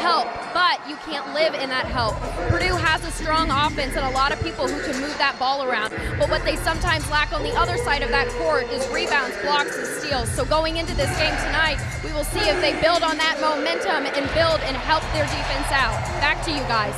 help, but you can't live in that help. Purdue has a strong offense and a lot of people who can move that ball around, but what they sometimes lack on the other side of that court is rebounds, blocks, and steals. So going into this game tonight, we will see if they build on that momentum and build and help their defense out. Back to you guys.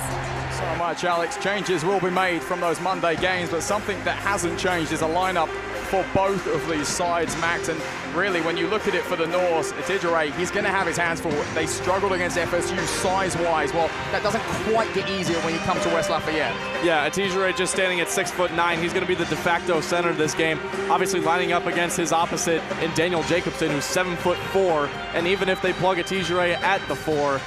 So much, Alex. Changes will be made from those Monday games, but something that hasn't changed is a lineup for both of these sides, Max. And really, when you look at it for the Norse, Etidjere, he's going to have his hands full. They struggled against FSU size-wise. Well, that doesn't quite get easier when you come to West Lafayette. Yeah, Etidjere just standing at 6'9". He's going to be the de facto center of this game. Obviously lining up against his opposite in Daniel Jacobson, who's 7'4". And even if they plug Etidjere at the 4,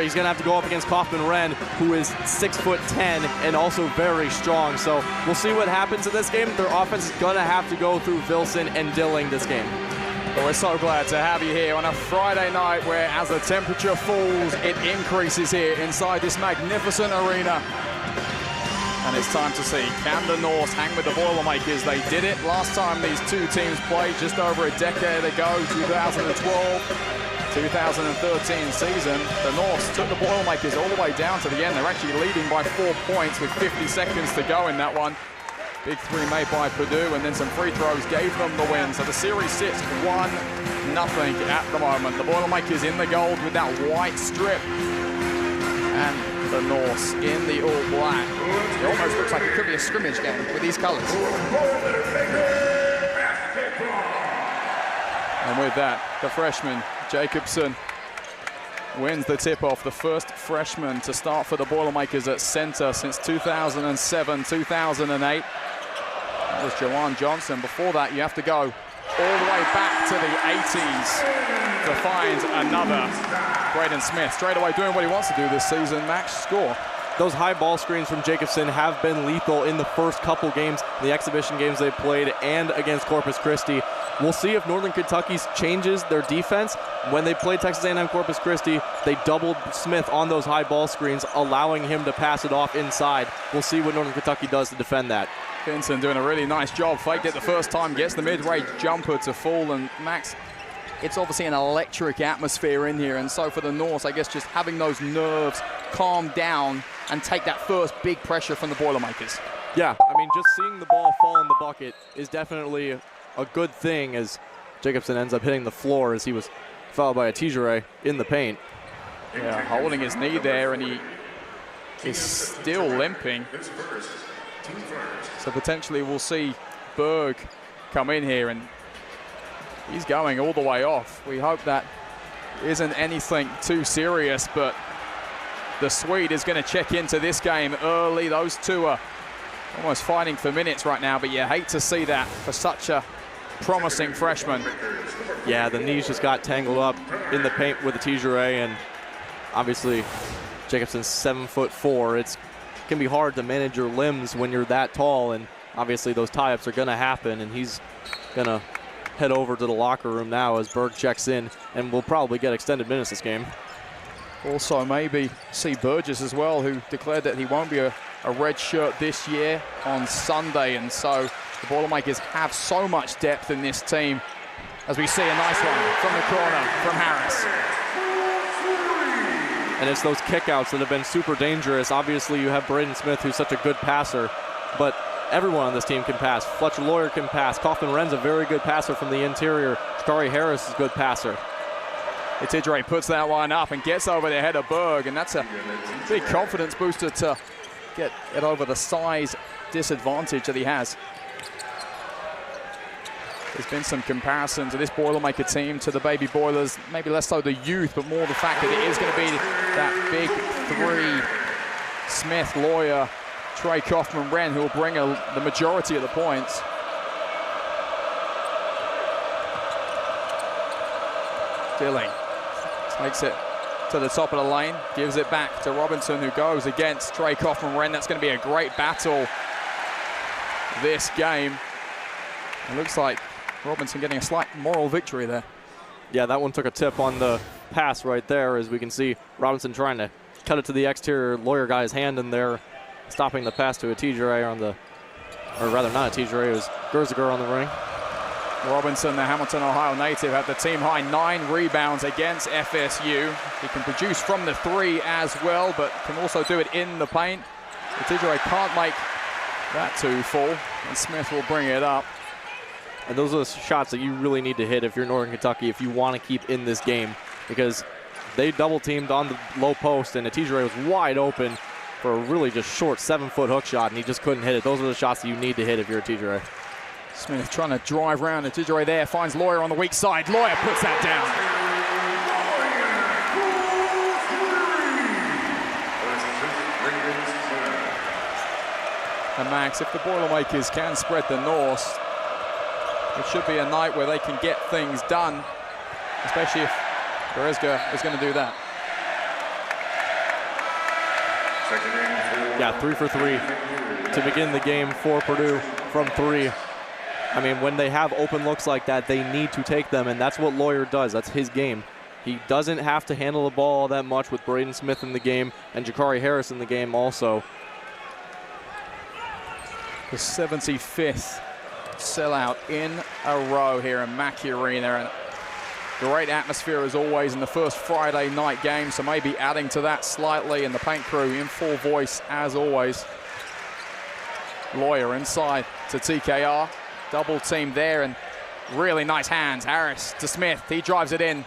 he's going to have to go up against Kaufman-Wren, who is 6'10" and also very strong. So we'll see what happens in this game. Their offense is going to have to go through Vilson and Dilling this game. Well, we're so glad to have you here on a Friday night where, as the temperature falls, it increases here inside this magnificent arena. And it's time to see, can the Norse hang with the Boilermakers? They did it last time these two teams played just over a decade ago, 2012-2013 season. The Norse took the Boilermakers all the way down to the end. They're actually leading by 4 points with 50 seconds to go in that one. Big three made by Purdue, and then some free throws gave them the win. So the series sits 1-0 at the moment. The Boilermakers in the gold with that white strip. And the Norse in the all black. It almost looks like it could be a scrimmage game with these colors. And with that, the freshman, Jacobson, wins the tip-off. The first freshman to start for the Boilermakers at center since 2007-2008. That was Jawan Johnson. Before that, you have to go all the way back to the 80s to find another Braden Smith. Straight away doing what he wants to do this season, Max, score. Those high ball screens from Jacobson have been lethal in the first couple games, the exhibition games they played, and against Corpus Christi. We'll see if Northern Kentucky changes their defense. When they played Texas A&M Corpus Christi, they doubled Smith on those high ball screens, allowing him to pass it off inside. We'll see what Northern Kentucky does to defend that. Vincent doing a really nice job. Faked it the first time, gets the mid-range jumper to fall. And Max, it's obviously an electric atmosphere in here. And so for the Norse, I guess just having those nerves calm down and take that first big pressure from the Boilermakers. Yeah, I mean, just seeing the ball fall in the bucket is definitely a good thing, as Jacobson ends up hitting the floor as he was fouled by Etidjere in the paint. Yeah, holding his knee there, and he is still limping. So potentially we'll see Berg come in here, and he's going all the way off. We hope that isn't anything too serious, but the Swede is going to check into this game early. Those two are almost fighting for minutes right now, but you hate to see that for such a promising freshman. Yeah, the knees just got tangled up in the paint with Etidjere, and obviously Jacobson's 7'4". It can be hard to manage your limbs when you're that tall, and obviously those tie-ups are going to happen, and he's going to head over to the locker room now as Berg checks in, and will probably get extended minutes this game. Also maybe see Burgess as well, who declared that he won't be a red shirt this year on Sunday, and so the Boilermakers have so much depth in this team, as we see a nice one from the corner from Harris. And it's those kickouts that have been super dangerous. Obviously, you have Braden Smith, who's such a good passer, but everyone on this team can pass. Fletcher Lawyer can pass. Kaufman-Wren's a very good passer from the interior. Shakari Harris is a good passer. Etidjere puts that one up and gets over the head of Berg, and that's a big confidence booster to get it over the size disadvantage that he has. There's been some comparison to this Boilermaker team to the Baby Boilers, maybe less so the youth, but more the fact that it is going to be that big three, Smith, Lawyer, Trey Kaufman-Wren, who will bring the majority of the points. Dilling takes it to the top of the lane, gives it back to Robinson, who goes against Trey Kaufman-Wren. That's going to be a great battle this game. It looks like Robinson getting a slight moral victory there. Yeah, that one took a tip on the pass right there, as we can see Robinson trying to cut it to the exterior. Lawyer got his hand in there, stopping the pass to Etidjere on the, or rather not Etidjere, it was Gerziger on the ring. Robinson, the Hamilton, Ohio native, had the team high 9 rebounds against FSU. He can produce from the 3 as well, but can also do it in the paint. Etidjere can't make that 2 fall, and Smith will bring it up. And those are the shots that you really need to hit if you're Northern Kentucky, if you want to keep in this game, because they double teamed on the low post, and Etidjere was wide open for a really just short 7-foot hook shot, and he just couldn't hit it. Those are the shots that you need to hit if you're Etidjere. Smith trying to drive around. Etidjere there, finds Lawyer on the weak side. Lawyer puts that down. And Max, if the Boilermakers can spread the Norse, it should be a night where they can get things done, especially if Berezga is going to do that. Yeah, 3 for 3 to begin the game for Purdue from 3. I mean, when they have open looks like that, they need to take them, and that's what Lawyer does. That's his game. He doesn't have to handle the ball all that much with Braden Smith in the game and Jakari Harris in the game also. The 75th sellout in a row here in Mackey Arena, and great atmosphere as always in the first Friday night game, so maybe adding to that slightly, and the paint crew in full voice as always. Lawyer inside to TKR. Double team there, and really nice hands. Harris to Smith, he drives it in.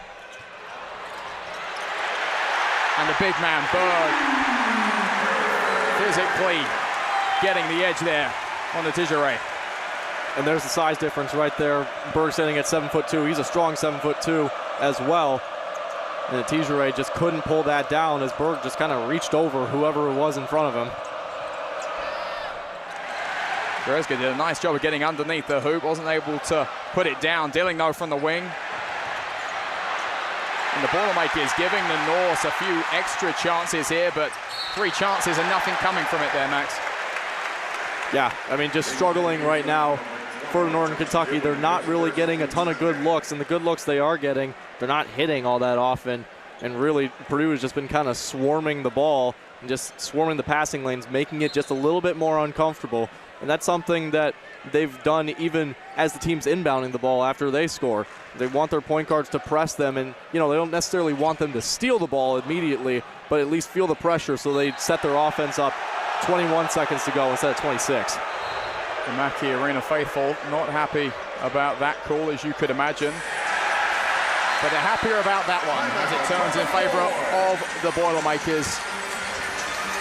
And the big man, Berg, physically getting the edge there on the Etidjere. And there's the size difference right there. Berg sitting at 7'2". He's a strong 7'2" as well. And Etidjere just couldn't pull that down as Berg just kind of reached over whoever it was in front of him. Berezga did a nice job of getting underneath the hoop, wasn't able to put it down. Dilling though from the wing. And the Boilermakers giving the Norse a few extra chances here, but 3 chances and nothing coming from it there, Max. Yeah, I mean, just struggling right now for Northern Kentucky. They're not really getting a ton of good looks, and the good looks they are getting, they're not hitting all that often. And really, Purdue has just been kind of swarming the ball and just swarming the passing lanes, making it just a little bit more uncomfortable. And that's something that they've done even as the team's inbounding the ball after they score. They want their point guards to press them, and you know, they don't necessarily want them to steal the ball immediately, but at least feel the pressure so they set their offense up 21 seconds to go instead of 26. The Mackey Arena faithful not happy about that call, as you could imagine. But they're happier about that one as it turns in favor of the Boilermakers.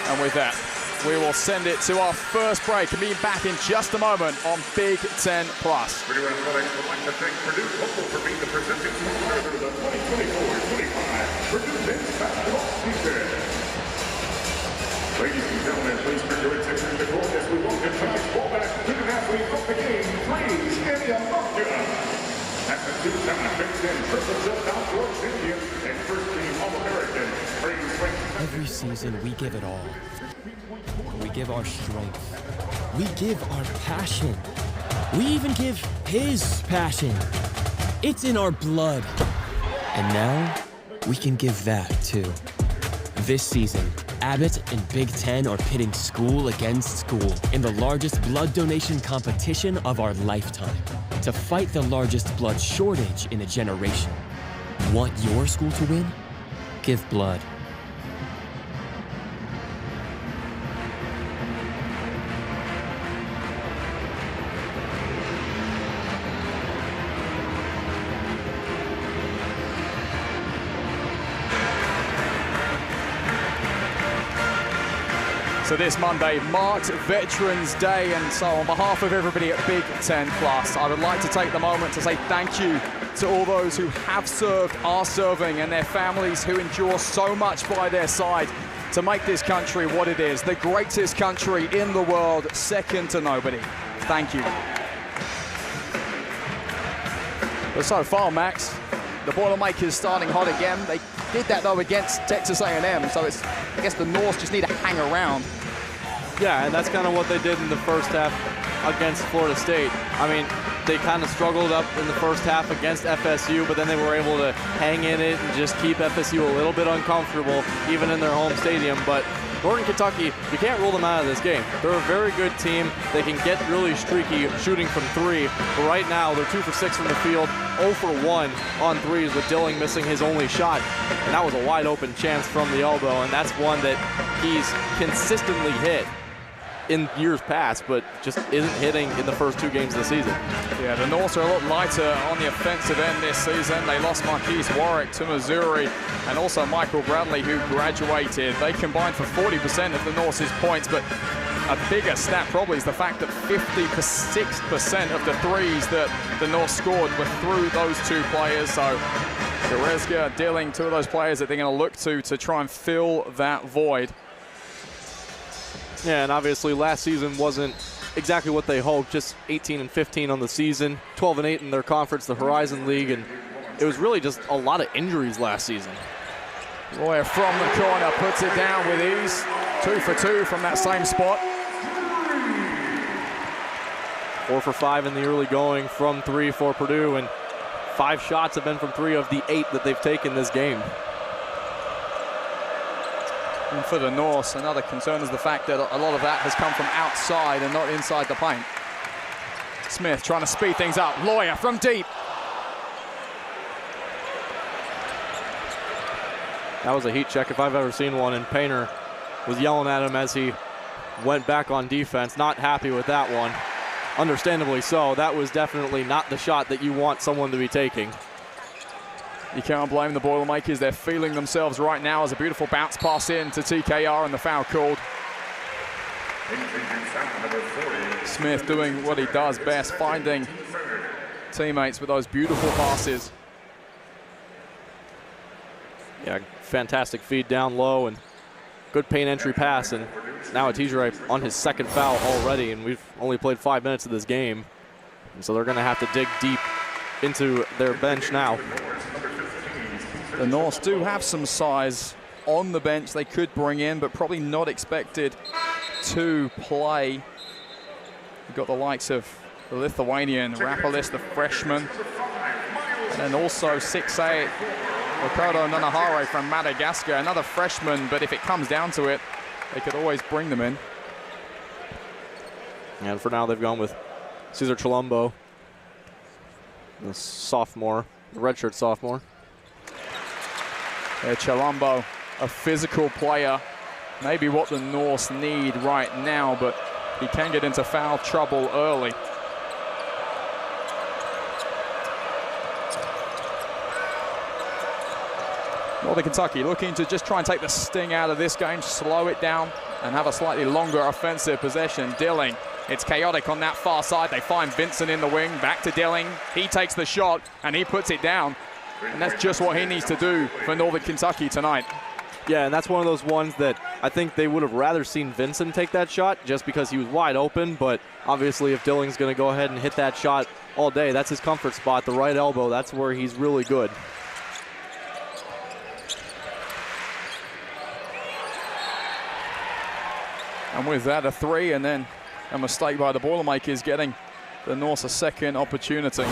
And with that, we will send it to our first break and be back in just a moment on Big Ten Plus. Purdue Athletics would like to thank Purdue Football for being the presenting sponsor of the 2024-25 Purdue men's basketball season. Ladies and gentlemen, please turn your attention to the court as we welcome tonight's fullback student-athlete of the game, Praise Eliamarca. At the 2-time Big Ten Triple-Jump Outdoor Champion and first-team All-American, Praise ranks. Every season, we give it all. We give our strength. We give our passion. We even give his passion. It's in our blood. And now, we can give that too. This season, Abbott and Big Ten are pitting school against school in the largest blood donation competition of our lifetime to fight the largest blood shortage in a generation. Want your school to win? Give blood. So this Monday marks Veterans Day, and so on behalf of everybody at Big Ten Plus, I would like to take the moment to say thank you to all those who have served, are serving, and their families who endure so much by their side to make this country what it is, the greatest country in the world, second to nobody. Thank you. But so far, Max, the Boilermakers starting hot again. They did that though against Texas A&M, so it's, I guess the Norse just need to hang around. Yeah, and that's kind of what they did in the first half against Florida State. I mean, they kind of struggled up in the first half against FSU, but then they were able to hang in it and just keep FSU a little bit uncomfortable, even in their home stadium. But Northern Kentucky, you can't rule them out of this game. They're a very good team. They can get really streaky shooting from three, but right now they're 2 for 6 from the field, 0 for 1 on threes with Dilling missing his only shot. And that was a wide open chance from the elbow, and that's one that he's consistently hit in years past, but just isn't hitting in the first 2 games of the season. Yeah, the Norse are a lot lighter on the offensive end this season. They lost Marquise Warwick to Missouri and also Michael Bradley, who graduated. They combined for 40% of the Norse's points, but a bigger stat probably is the fact that 56% of the threes that the Norse scored were through those 2 players. So Goretzka, Dilling, 2 of those players that they're going to look to try and fill that void. Yeah, and obviously last season wasn't exactly what they hoped, just 18-15 on the season, 12-8 in their conference, the Horizon League, and it was really just a lot of injuries last season. Lawyer from the corner puts it down with ease. 2 for 2 from that same spot. 4 for 5 in the early going from 3 for Purdue, and 5 shots have been from 3 of the 8 that they've taken this game. And for the Norse, another concern is the fact that a lot of that has come from outside and not inside the paint. Smith trying to speed things up. Lawyer from deep. That was a heat check if I've ever seen one, and Painter was yelling at him as he went back on defense. Not happy with that one. Understandably so. That was definitely not the shot that you want someone to be taking. You can't blame the Boilermakers. They're feeling themselves right now as a beautiful bounce pass in to TKR and the foul called. Smith doing what he does best, finding teammates with those beautiful passes. Yeah, fantastic feed down low and good paint entry pass, and now Atijere on his 2nd foul already, and we've only played 5 minutes of this game. And so they're going to have to dig deep into their bench now. The Norse do have some size on the bench they could bring in, but probably not expected to play. You've got the likes of the Lithuanian Rapolis, the freshman, and then also 6'8", Ricardo Nanahare from Madagascar, another freshman, but if it comes down to it, they could always bring them in. And for now, they've gone with Cesar Chilombo, the sophomore, the redshirt sophomore. Chilombo, a physical player, maybe what the Norse need right now, but he can get into foul trouble early. Northern Kentucky looking to just try and take the sting out of this game, slow it down, and have a slightly longer offensive possession. Dilling, it's chaotic on that far side. They find Vincent in the wing, back to Dilling. He takes the shot, and he puts it down. And that's just what he needs to do for Northern Kentucky tonight. Yeah, and that's one of those ones that I think they would have rather seen Vincent take that shot just because he was wide open, but obviously if Dilling's going to go ahead and hit that shot all day, that's his comfort spot, the right elbow. That's where he's really good. And with that, a 3, and then a mistake by the Boilermakers, getting the Norse a 2nd opportunity.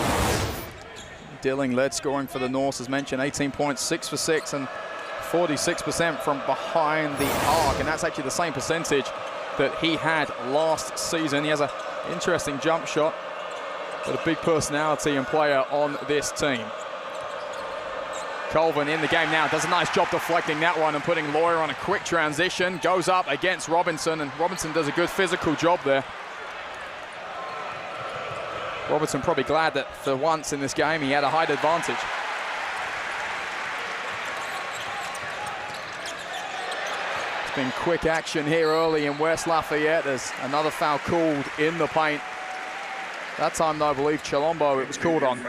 Dilling led scoring for the Norse, as mentioned, 18 points, 6 for 6, and 46% from behind the arc, and that's actually the same percentage that he had last season. He has an interesting jump shot, but a big personality and player on this team. Colvin in the game now, does a nice job deflecting that one and putting Lawyer on a quick transition, goes up against Robinson, and Robinson does a good physical job there. Robertson probably glad that for once in this game he had a height advantage. It's been quick action here early in West Lafayette. There's another foul called in the paint. That time, though, I believe Chilombo it was called on.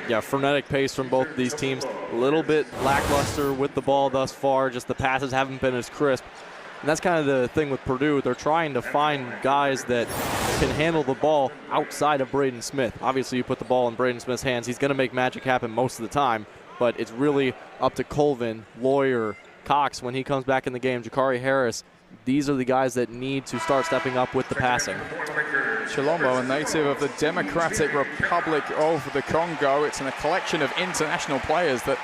Yeah, frenetic pace from both of these teams. A little bit lackluster with the ball thus far. Just the passes haven't been as crisp. And that's kind of the thing with Purdue. They're trying to find guys that can handle the ball outside of Braden Smith. Obviously, you put the ball in Braden Smith's hands, he's going to make magic happen most of the time. But it's really up to Colvin, Lawyer, Cox when he comes back in the game, Jakari Harris. These are the guys that need to start stepping up with the passing. Chilombo, a native of the Democratic Republic of the Congo. It's in a collection of international players that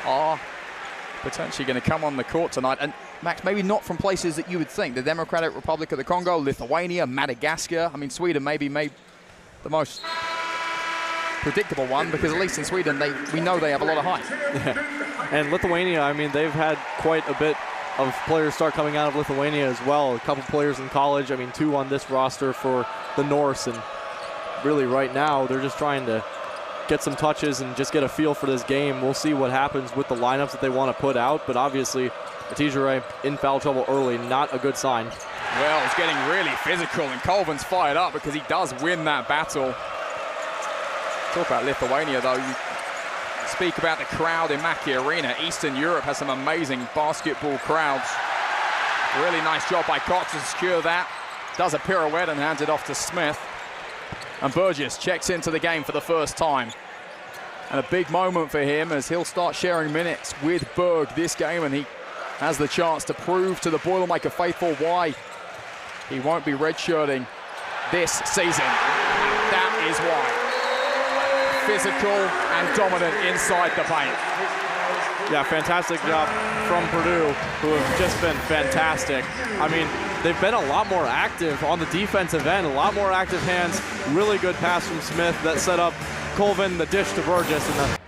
are potentially going to come on the court tonight. And Max, maybe not from places that you would think. The Democratic Republic of the Congo, Lithuania, Madagascar. I mean, Sweden maybe made the most predictable one, because at least in Sweden, we know they have a lot of height. Yeah. And Lithuania, I mean, they've had quite a bit of players start coming out of Lithuania as well. A couple players in college, I mean, 2 on this roster for the Norse, and really right now they're just trying to get some touches and just get a feel for this game. We'll see what happens with the lineups that they want to put out, but obviously Atijere in foul trouble early, not a good sign. Well, it's getting really physical, and Colvin's fired up because he does win that battle. Talk about Lithuania, though. You speak about the crowd in Mackey Arena. Eastern Europe has some amazing basketball crowds. Really nice job by Cox to secure that. Does a pirouette and hands it off to Smith. And Burgess checks into the game for the first time. And a big moment for him as he'll start sharing minutes with Berg this game, and he has the chance to prove to the Boilermaker faithful why he won't be redshirting this season. That is why. Physical and dominant inside the paint. Yeah, fantastic job from Purdue, who have just been fantastic. I mean, they've been a lot more active on the defensive end, a lot more active hands. Really good pass from Smith that set up Colvin, the dish to Burgess, and the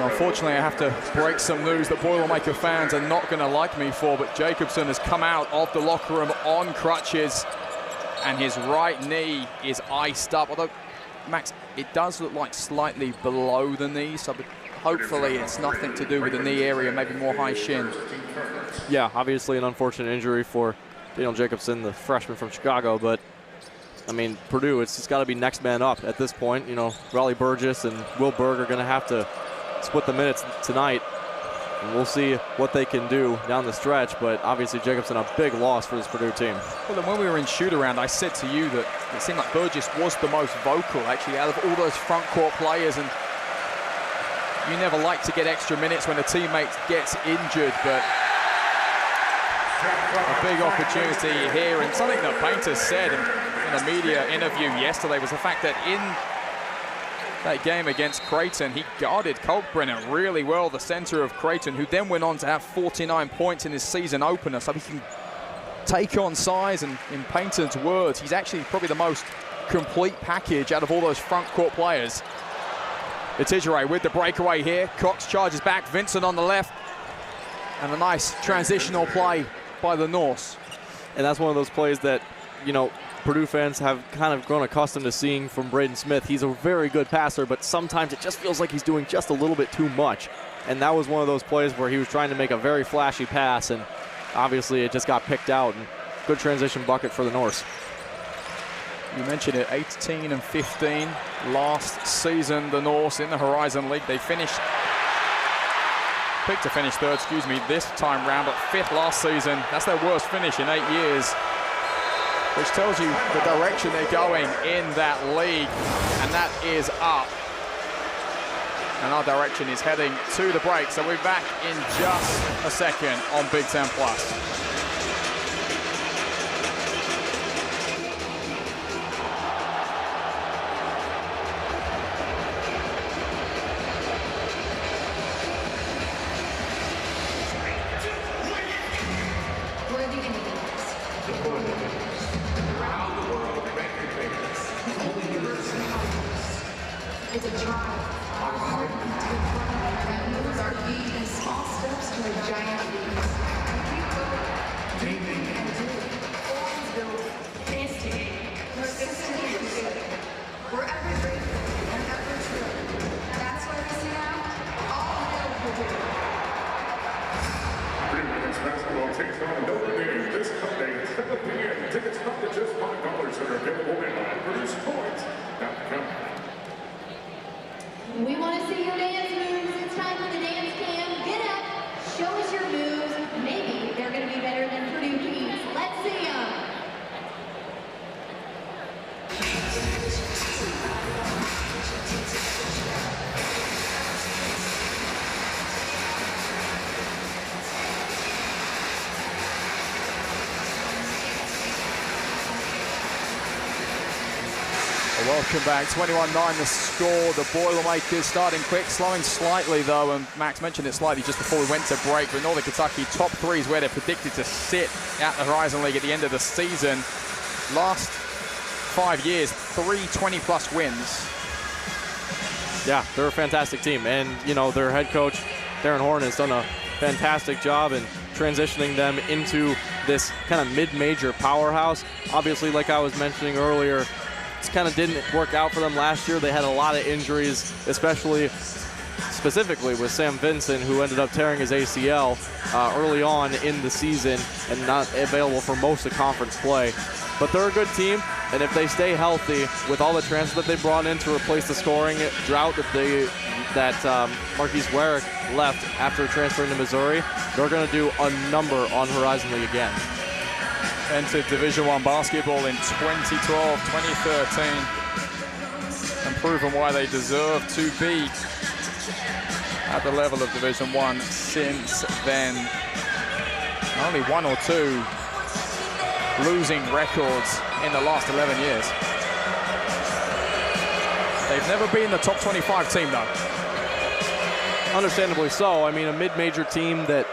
unfortunately, I have to break some news that Boilermaker fans are not going to like me for, but Jacobson has come out of the locker room on crutches, and his right knee is iced up. Although, Max, it does look like slightly below the knee, so hopefully it's nothing to do with the knee area, maybe more high shin. Yeah, obviously an unfortunate injury for Daniel Jacobson, the freshman from Chicago, but I mean, Purdue, it's just got to be next man up at this point. You know, Raleigh Burgess and Will Berg are going to have to split the minutes tonight, and we'll see what they can do down the stretch, but obviously Jacobson a big loss for this Purdue team. Well, then when we were in shoot-around, I said to you that it seemed like Burgess was the most vocal, actually, out of all those front court players, and you never like to get extra minutes when a teammate gets injured, but a big opportunity here, and something that Painter said in a media interview yesterday was the fact that in that game against Creighton, he guarded Kalkbrenner really well, the center of Creighton, who then went on to have 49 points in his season opener. So he can take on size, and in Painter's words, he's actually probably the most complete package out of all those front court players. Atijere with the breakaway here. Cox charges back, Vincent on the left, and a nice transitional play by the Norse. And that's one of those plays that, you know, Purdue fans have kind of grown accustomed to seeing from Braden Smith. He's a very good passer, but sometimes it just feels like he's doing just a little bit too much. And that was one of those plays where he was trying to make a very flashy pass, and obviously it just got picked out. And good transition bucket for the Norse. You mentioned it, 18 and 15 last season, the Norse in the Horizon League. They picked to finish third, this time round, but fifth last season. That's their worst finish in 8 years, which tells you the direction they're going in that league, and that is up. And our direction is heading to the break, so we're back in just a second on Big Ten Plus. It's a trial. Our heart can take flight and moves our feet in small steps to a giant leap. Dreaming and doing. Always built, instigating, persistent and pursuing. We're ever grateful and ever true. That's why we sing out, all hail Purdue. Purdue women's basketball takes on Notre Dame this Sunday at 7 p.m. Tickets come to just $5 are available at PurdueSports.com. We want to see your dance moves. It's time for the dance cam. Get up, show us your moves. Maybe they're going to be better than Purdue Keys. Welcome back. 21-9 the score. The Boilermakers starting quick, slowing slightly though, and Max mentioned it slightly just before we went to break, but Northern Kentucky top 3 is where they're predicted to sit at the Horizon League at the end of the season. Last 5 years, 3 20-plus wins. Yeah, they're a fantastic team, and you know, their head coach, Darren Horn, has done a fantastic job in transitioning them into this kind of mid-major powerhouse. Obviously, like I was mentioning earlier, it kind of didn't work out for them last year. They had a lot of injuries, specifically with Sam Vincent, who ended up tearing his ACL early on in the season and not available for most of conference play. But they're a good team, and if they stay healthy with all the transfers that they brought in to replace the scoring drought that Marquise Warwick left after transferring to Missouri, they're going to do a number on Horizon League again. Entered Division I basketball in 2012, 2013, and proven why they deserve to be at the level of Division I since then. Only 1 or 2 losing records in the last 11 years. They've never been the top 25 team though. Understandably so. I mean, a mid-major team that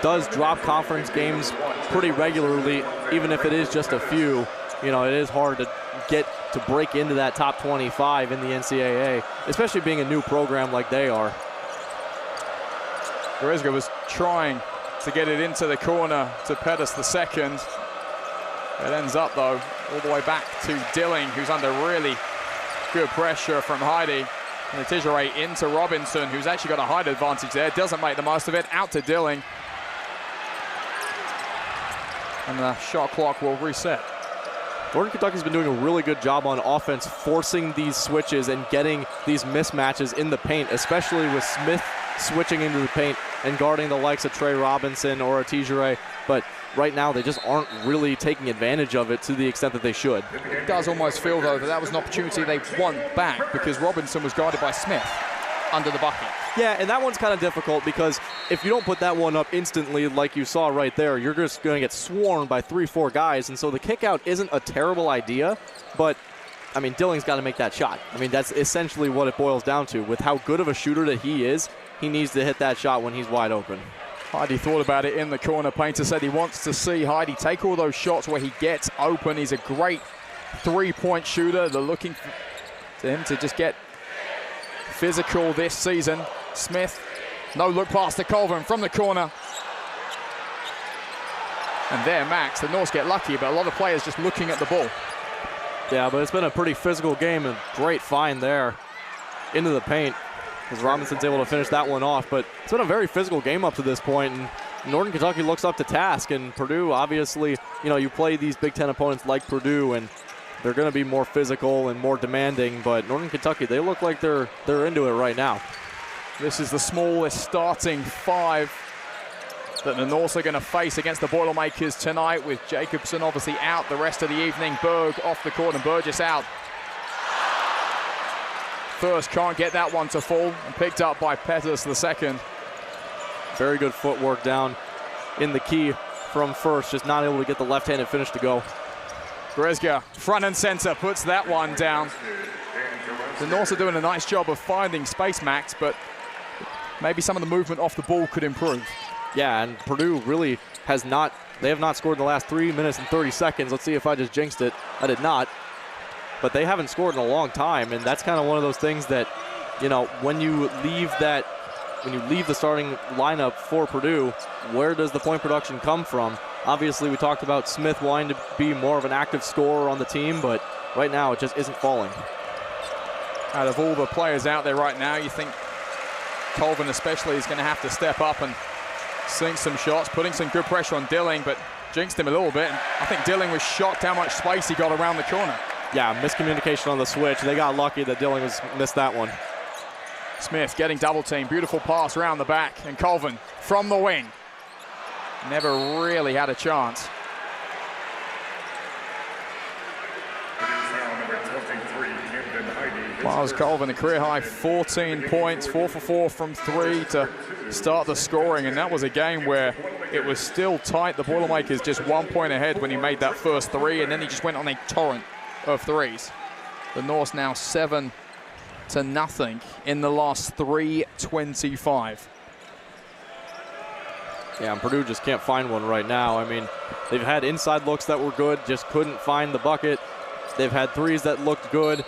does drop conference games pretty regularly, even if it is just a few. You know, it is hard to get to break into that top 25 in the NCAA, especially being a new program like they are. Goretzka was trying to get it into the corner to Pettis II. It ends up, though, all the way back to Dilling, who's under really good pressure from Heidi. And the Tigeray into Robinson, who's actually got a height advantage there. Doesn't make the most of it. Out to Dilling. And the shot clock will reset. Northern Kentucky's been doing a really good job on offense, forcing these switches and getting these mismatches in the paint, especially with Smith switching into the paint and guarding the likes of Trey Robinson or a Tigeray. But right now, they just aren't really taking advantage of it to the extent that they should. It does almost feel, though, that was an opportunity they want back because Robinson was guarded by Smith under the bucket. Yeah, and that one's kind of difficult because if you don't put that one up instantly like you saw right there, you're just going to get swarmed by 3-4 guys. And so the kick out isn't a terrible idea, but I mean, Dilling's got to make that shot. I mean, that's essentially what it boils down to. With how good of a shooter that he is, he needs to hit that shot when he's wide open. Heidi thought about it in the corner. Painter said he wants to see Heidi take all those shots where he gets open. He's a great three-point shooter. They're looking to him to just get physical this season. Smith, no look pass to Colvin from the corner. And there, Max, the Norse get lucky, but a lot of players just looking at the ball. Yeah, but it's been a pretty physical game, and great find there into the paint because Robinson's able to finish that one off. But it's been a very physical game up to this point, and Northern Kentucky looks up to task. And Purdue, obviously, you know, you play these Big Ten opponents like Purdue, and they're going to be more physical and more demanding. But Northern Kentucky, they look like they're into it right now. This is the smallest starting 5 that the Norse are going to face against the Boilermakers tonight, with Jacobson obviously out the rest of the evening. Berg off the court and Burgess out. First can't get that one to fall, and picked up by Pettis II. Very good footwork down in the key from First, just not able to get the left-handed finish to go. Goretzka, front and center, puts that one down. The Norse are doing a nice job of finding space, Max, but maybe some of the movement off the ball could improve. Yeah, and Purdue really has not, they have not scored in the last 3 minutes and 30 seconds. Let's see if I just jinxed it. I did not. But they haven't scored in a long time, and that's kind of one of those things that, you know, when you leave the starting lineup for Purdue, where does the point production come from? Obviously, we talked about Smith wanting to be more of an active scorer on the team, but right now it just isn't falling. Out of all the players out there right now, you think Colvin especially is going to have to step up and sink some shots, putting some good pressure on Dilling, but jinxed him a little bit. And I think Dilling was shocked how much space he got around the corner. Yeah, miscommunication on the switch. They got lucky that Dilling missed that one. Smith getting double teamed. Beautiful pass around the back. And Colvin from the wing. Never really had a chance. Miles Colvin, a career high 14 points, 4 for 4 from 3 to start the scoring. And that was a game where it was still tight. The Boilermakers just 1 point ahead when he made that first 3, and then he just went on a torrent of threes. The Norse now 7-0 in the last 3:25. Yeah, and Purdue just can't find one right now. I mean, they've had inside looks that were good, just couldn't find the bucket. They've had threes that looked good,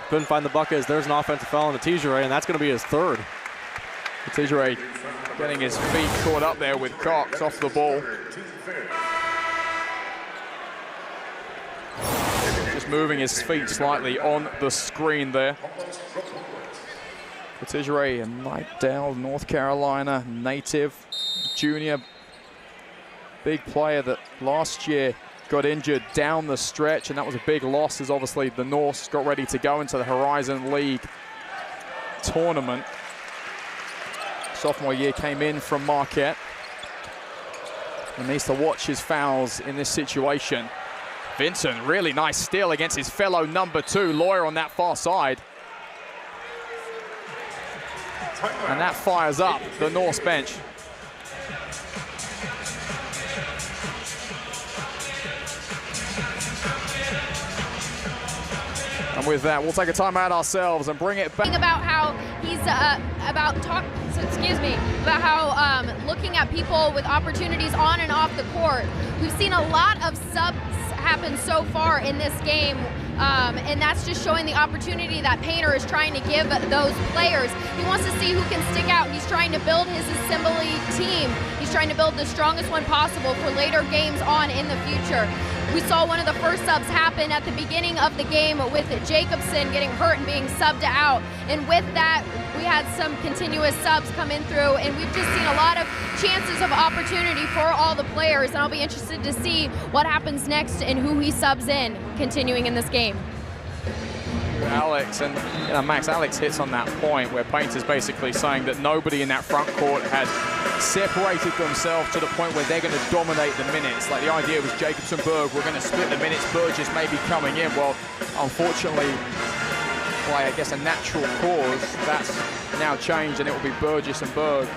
couldn't find the bucket. There's an offensive foul on the Tigeray, and that's going to be his third. Tigeray getting his feet caught up there with Cox off the ball. Just moving his feet slightly on the screen there. Tigeray, a Knightdale, North Carolina native, junior, big player that last year got injured down the stretch, and that was a big loss as obviously the Norse got ready to go into the Horizon League tournament. Sophomore year came in from Marquette and needs to watch his fouls in this situation. Vincent, really nice steal against his fellow number 2, Lawyer, on that far side. And that fires up the Norse bench. And with that, we'll take a timeout ourselves and bring it back. About how he's about how looking at people with opportunities on and off the court. We've seen a lot of subs happen so far in this game, and that's just showing the opportunity that Painter is trying to give those players. He wants to see who can stick out. He's trying to build his assembly team. He's trying to build the strongest one possible for later games on in the future. We saw one of the first subs happen at the beginning of the game with Jacobson getting hurt and being subbed out. And with that, we had some continuous subs come in through, and we've just seen a lot of chances of opportunity for all the players. And I'll be interested to see what happens next and who he subs in continuing in this game. Alex, and Max, Alex hits on that point where Painter's basically saying that nobody in that front court had separated themselves to the point where they're going to dominate the minutes. Like the idea was Jacobson, Berg, we're going to split the minutes, Burgess may be coming in. Well, unfortunately, by I guess a natural cause, that's now changed, and it will be Burgess and Berg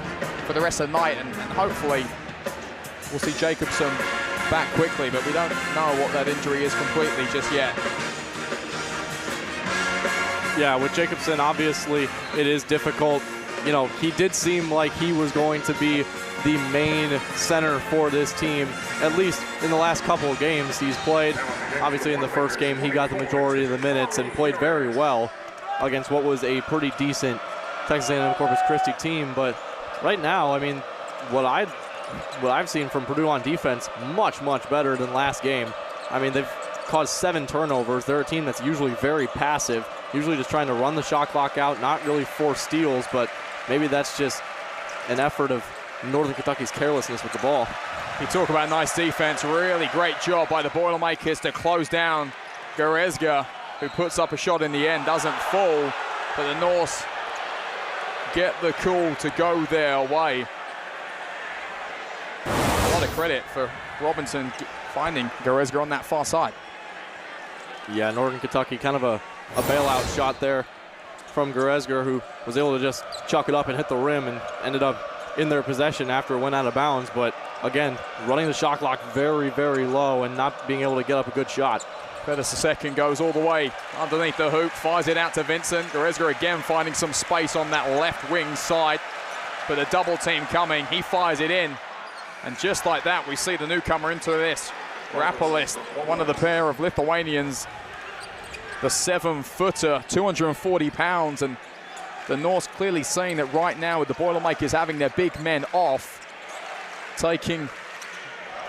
for the rest of the night, and hopefully we'll see Jacobson back quickly, but we don't know what that injury is completely just yet. Yeah, with Jacobson, obviously, it is difficult. You know, he did seem like he was going to be the main center for this team, at least in the last couple of games he's played. Obviously, in the first game, he got the majority of the minutes and played very well against what was a pretty decent Texas A&M Corpus Christi team. But right now, I mean, what I've seen from Purdue on defense, much, much better than last game. I mean, they've caused 7 turnovers. They're a team that's usually very passive, usually just trying to run the shot clock out, not really force steals, but maybe that's just an effort of Northern Kentucky's carelessness with the ball. You talk about nice defense, really great job by the Boilermakers to close down Goretzka, who puts up a shot in the end, doesn't fall, but the Norse get the call to go their way. A lot of credit for Robinson finding Goretzka on that far side. Yeah, Northern Kentucky, kind of a bailout shot there from Goretzka, who was able to just chuck it up and hit the rim and ended up in their possession after it went out of bounds. But again, running the shot clock very, very low and not being able to get up a good shot. Pettis II goes all the way underneath the hoop, fires it out to Vincent. Goretzka again finding some space on that left wing side, but a double team coming. He fires it in, and just like that, we see the newcomer into this. Rapolis, one of the pair of Lithuanians, the 7-footer, 240 pounds, and the Norse clearly saying that right now with the Boilermakers having their big men off, taking,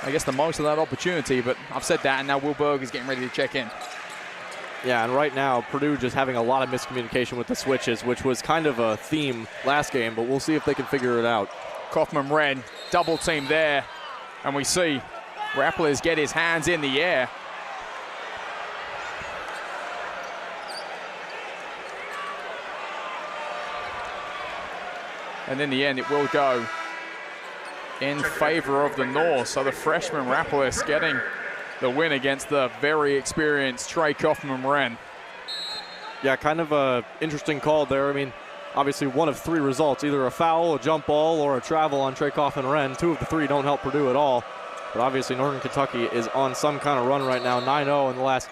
I guess, the most of that opportunity. But I've said that, and now Will Berg is getting ready to check in. Yeah, and right now, Purdue just having a lot of miscommunication with the switches, which was kind of a theme last game, but we'll see if they can figure it out. Kaufman-Wren, double team there, and we see Rapolis get his hands in the air. And in the end, it will go in favor of the Norse. So the freshman Rapolis getting the win against the very experienced Trey Kaufman-Wren. Yeah, kind of a interesting call there. I mean, obviously one of 3 results, either a foul, a jump ball, or a travel on Trey Kaufman-Wren. 2 of the 3 don't help Purdue at all. But obviously Northern Kentucky is on some kind of run right now, 9-0 in the last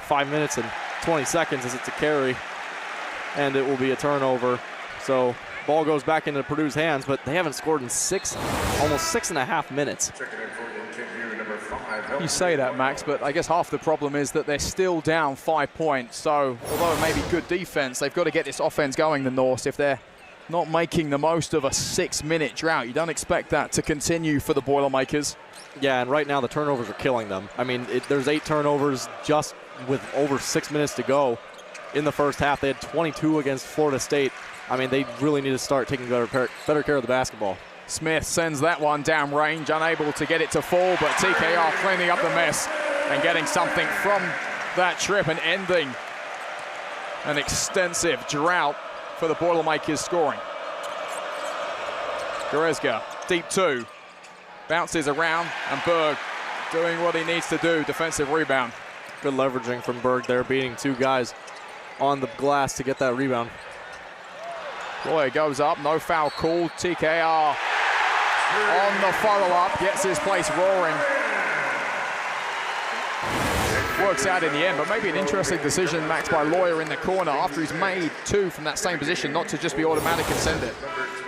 5 minutes, and 20 seconds as it's a carry, and it will be a turnover. So ball goes back into Purdue's hands, but they haven't scored in almost 6.5 minutes. You say that, Max, but I guess half the problem is that they're still down 5 points. So although it may be good defense, they've got to get this offense going, the Norse. If they're not making the most of a 6-minute drought, you don't expect that to continue for the Boilermakers. Yeah, and right now the turnovers are killing them. I mean, there's 8 turnovers just with over 6 minutes to go in the first half. They had 22 against Florida State. I mean, they really need to start taking better care of the basketball. Smith sends that one down range, unable to get it to fall, but TKR cleaning up the mess and getting something from that trip and ending an extensive drought for the Boilermakers scoring. Goretzka, deep 2, bounces around, and Berg doing what he needs to do, defensive rebound. Good leveraging from Berg there, beating 2 guys on the glass to get that rebound. Boy, goes up, no foul called. TKR on the follow-up, gets his place roaring. Works out in the end, but maybe an interesting decision, Max, by Lawyer in the corner after he's made 2 from that same position, not to just be automatic and send it.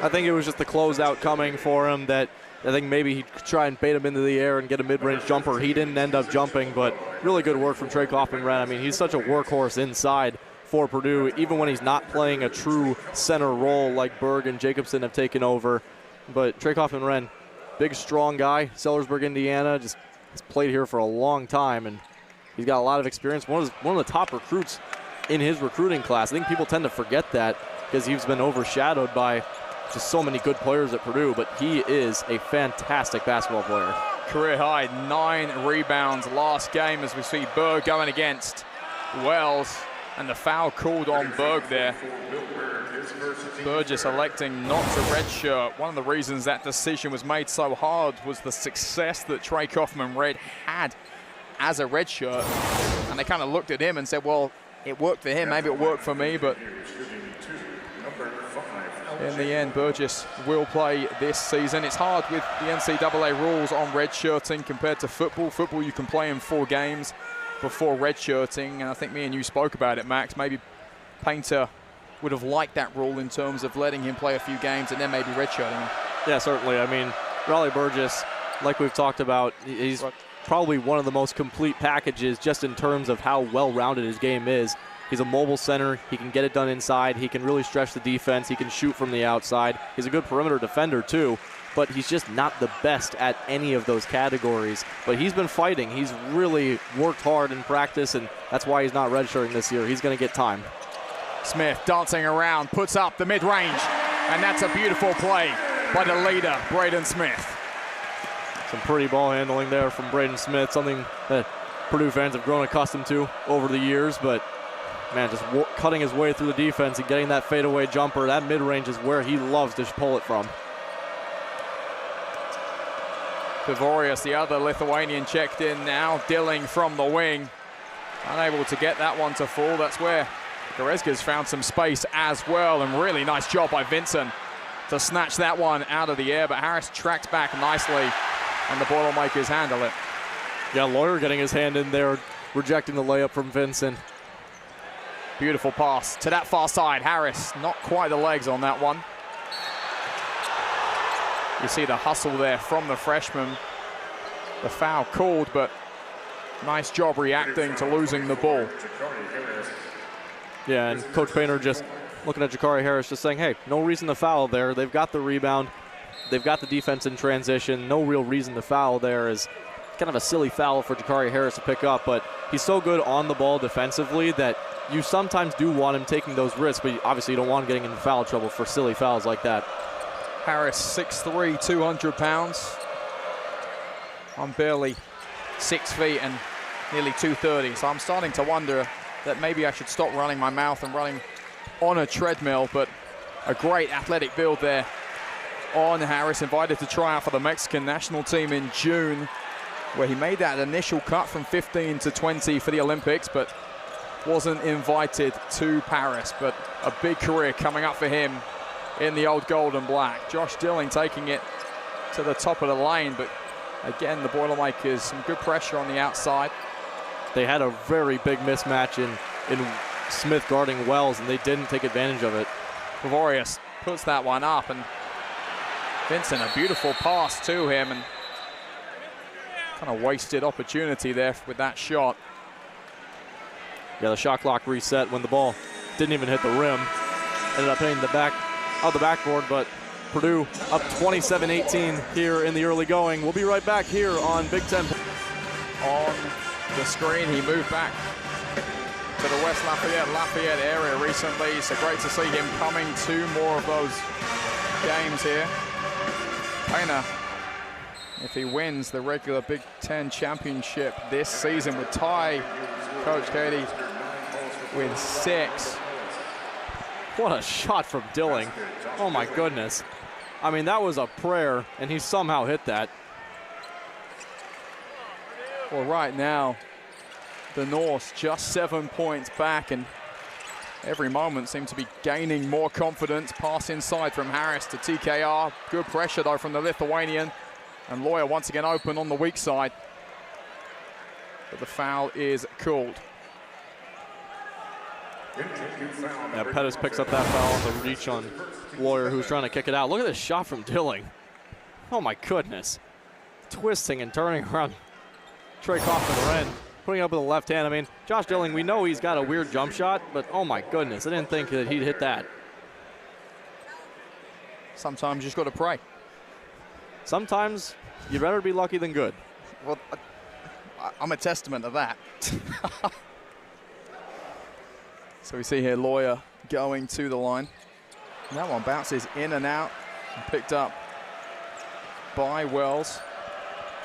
I think it was just the closeout coming for him that I think maybe he'd try and bait him into the air and get a mid-range jumper. He didn't end up jumping, but really good work from Trey Kaufman-Renn. I mean, he's such a workhorse inside for Purdue, even when he's not playing a true center role like Berg and Jacobson have taken over. But Trey Kaufman-Renn, big, strong guy, Sellersburg, Indiana, just has played here for a long time, and he's got a lot of experience. One of the top recruits in his recruiting class. I think people tend to forget that because he's been overshadowed by just so many good players at Purdue, but he is a fantastic basketball player. Career high 9 rebounds last game as we see Berg going against Wells, and the foul called on Berg there. Burgess electing not to redshirt. One of the reasons that decision was made so hard was the success that Trey Kaufman-Renn had as a redshirt, and they kind of looked at him and said, well, it worked for him, maybe it worked for me, but in the end, Burgess will play this season. It's hard with the NCAA rules on redshirting compared to football. Football, you can play in 4 games before redshirting, and I think me and you spoke about it, Max. Maybe Painter would have liked that rule in terms of letting him play a few games and then maybe redshirting him. Yeah, certainly. I mean, Raleigh Burgess, like we've talked about, he's probably one of the most complete packages just in terms of how well-rounded his game is. He's a mobile center. He can get it done inside. He can really stretch the defense. He can shoot from the outside. He's a good perimeter defender, too, but he's just not the best at any of those categories. But he's been fighting. He's really worked hard in practice, and that's why he's not redshirting this year. He's going to get time. Smith dancing around, puts up the mid-range, and that's a beautiful play by the leader, Braden Smith. Some pretty ball handling there from Braden Smith, something that Purdue fans have grown accustomed to over the years, but man, just cutting his way through the defense and getting that fadeaway jumper. That mid-range is where he loves to pull it from. Pivorius, the other Lithuanian, checked in now. Dilling from the wing, unable to get that one to fall. That's where Goretzka's found some space as well, and really nice job by Vincent to snatch that one out of the air, but Harris tracks back nicely, and the Boilermakers handle it. Yeah, Lawyer getting his hand in there, rejecting the layup from Vincent. Beautiful pass to that far side. Harris, not quite the legs on that one. You see the hustle there from the freshman. The foul called, but nice job reacting to losing the ball. Yeah, and Coach Painter just looking at Jakari Harris, just saying, hey, no reason to foul there. They've got the rebound. They've got the defense in transition. No real reason to foul there. Is kind of a silly foul for Jakari Harris to pick up, but he's so good on the ball defensively that you sometimes do want him taking those risks, but obviously you don't want him getting into foul trouble for silly fouls like that. Harris, 6'3", 200 pounds. I'm barely 6 feet and nearly 230, so I'm starting to wonder that maybe I should stop running my mouth and running on a treadmill, but a great athletic build there on Harris, invited to try out for the Mexican national team in June, where he made that initial cut from 15 to 20 for the Olympics, but wasn't invited to Paris. But a big career coming up for him in the old gold and black. Josh Dilling taking it to the top of the lane, but again, the Boilermakers, some good pressure on the outside. They had a very big mismatch in in Smith guarding Wells, and they didn't take advantage of it. Gregorius puts that one up, and Vincent, a beautiful pass to him, and kind of wasted opportunity there with that shot. Yeah, the shot clock reset when the ball didn't even hit the rim. Ended up hitting the back of the backboard, but Purdue up 27-18 here in the early going. We'll be right back here on Big Ten. On the screen, he moved back to the West Lafayette area recently, so great to see him coming to more of those games here. Painter, if he wins the regular Big Ten championship this season, would tie Coach Katie with 6. What a shot from Dilling. Oh my goodness. I mean, that was a prayer, and he somehow hit that. Well, right now, the Norse just 7 points back, and every moment seem to be gaining more confidence. Pass inside from Harris to TKR. Good pressure, though, from the Lithuanian. And Lawyer once again open on the weak side. But the foul is called. Yeah, Pettis picks up that foul on the reach on Lawyer, who's trying to kick it out. Look at this shot from Dilling. Oh my goodness. Twisting and turning around Trey Kaufman-Renn, putting it up with the left hand. I mean, Josh Dilling, we know he's got a weird jump shot, but oh my goodness, I didn't think that he'd hit that. Sometimes you just got to pray. Sometimes you'd rather be lucky than good. Well, I'm a testament of that. So we see here Lawyer going to the line. And that one bounces in and out and picked up by Wells,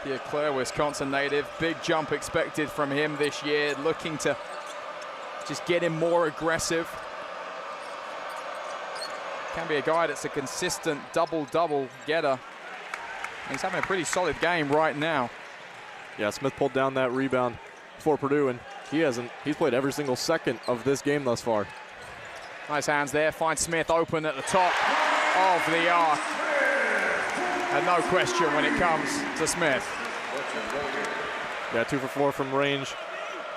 the Eau Claire, Wisconsin native. Big jump expected from him this year, looking to just get him more aggressive. Can be a guy that's a consistent double-double getter. He's having a pretty solid game right now. Yeah, Smith pulled down that rebound for Purdue, and he's played every single second of this game thus far. Nice hands there, finds Smith open at the top of the arc. And no question when it comes to Smith. Yeah, 2 for 4 from range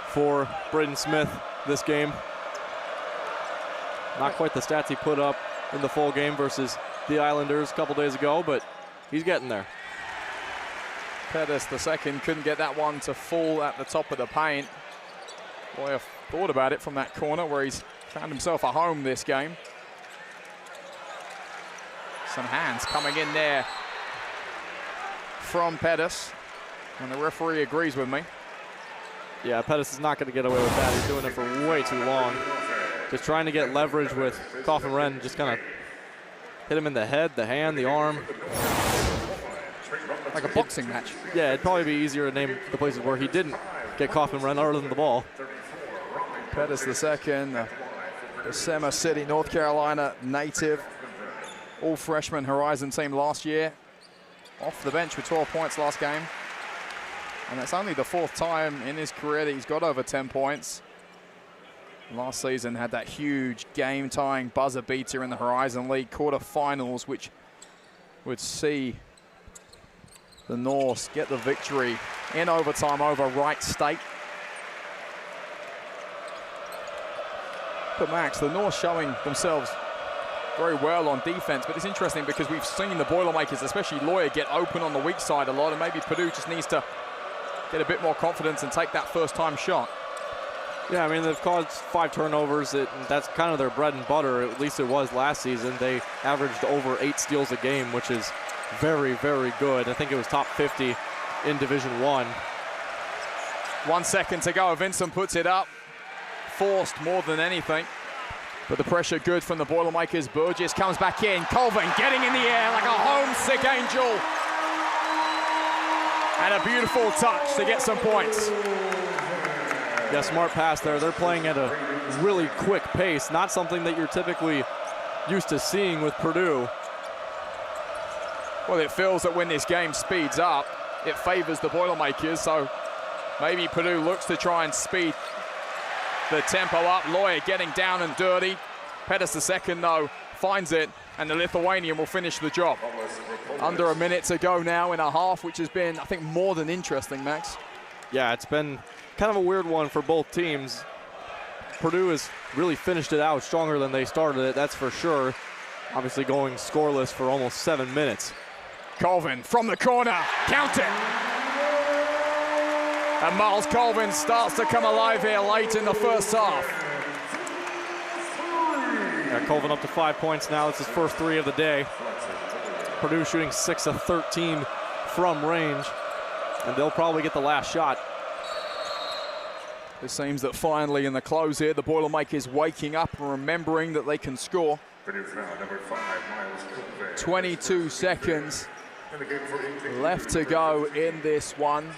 for Braden Smith this game. Not quite the stats he put up in the full game versus the Islanders a couple days ago, but he's getting there. Pettis, the second, couldn't get that one to fall at the top of the paint. Lawyer thought about it from that corner where he's found himself a home this game. Some hands coming in there from Pettis, and the referee agrees with me. Yeah, Pettis is not going to get away with that. He's doing it for way too long. Just trying to get leverage with Kaufman-Renn, just kind of hit him in the head, the hand, the arm. Like a boxing match. Yeah, it'd probably be easier to name the places where he didn't get Kaufman-Renn other than the ball. Pettis the second, the Bessemer City, North Carolina native. All freshman Horizon team last year. Off the bench with 12 points last game. And that's only the 4th time in his career that he's got over 10 points. Last season had that huge game-tying buzzer beater in the Horizon League quarterfinals, which would see the Norse get the victory in overtime over Wright State. But Max, the Norse showing themselves very well on defense, but it's interesting because we've seen the Boilermakers, especially Lawyer, get open on the weak side a lot, and maybe Purdue just needs to get a bit more confidence and take that first-time shot. Yeah, I mean, they've caused 5 turnovers. That's kind of their bread and butter. At least it was last season. They averaged over 8 steals a game, which is very, very good. I think it was top 50 in Division I. 1 second to go. Vincent puts it up. Forced more than anything. But the pressure good from the Boilermakers. Burgess comes back in. Colvin getting in the air like a homesick angel. And a beautiful touch to get some points. Yeah, smart pass there. They're playing at a really quick pace, not something that you're typically used to seeing with Purdue. Well, it feels that when this game speeds up, it favors the Boilermakers, so maybe Purdue looks to try and speed the tempo up. Lawyer getting down and dirty. Pettis the second, though, finds it, and the Lithuanian will finish the job. Under a minute to go now in a half, which has been, I think, more than interesting, Max. Yeah, it's been kind of a weird one for both teams. Purdue has really finished it out stronger than they started it, that's for sure. Obviously going scoreless for almost 7 minutes. Colvin from the corner, count it! And Miles Colvin starts to come alive here late in the first half. Yeah, Colvin up to 5 points now. It's his first 3 of the day. Purdue shooting 6 of 13 from range, and they'll probably get the last shot. It seems that finally in the close here, the Boilermakers waking up and remembering that they can score. 22 seconds left to go in this one.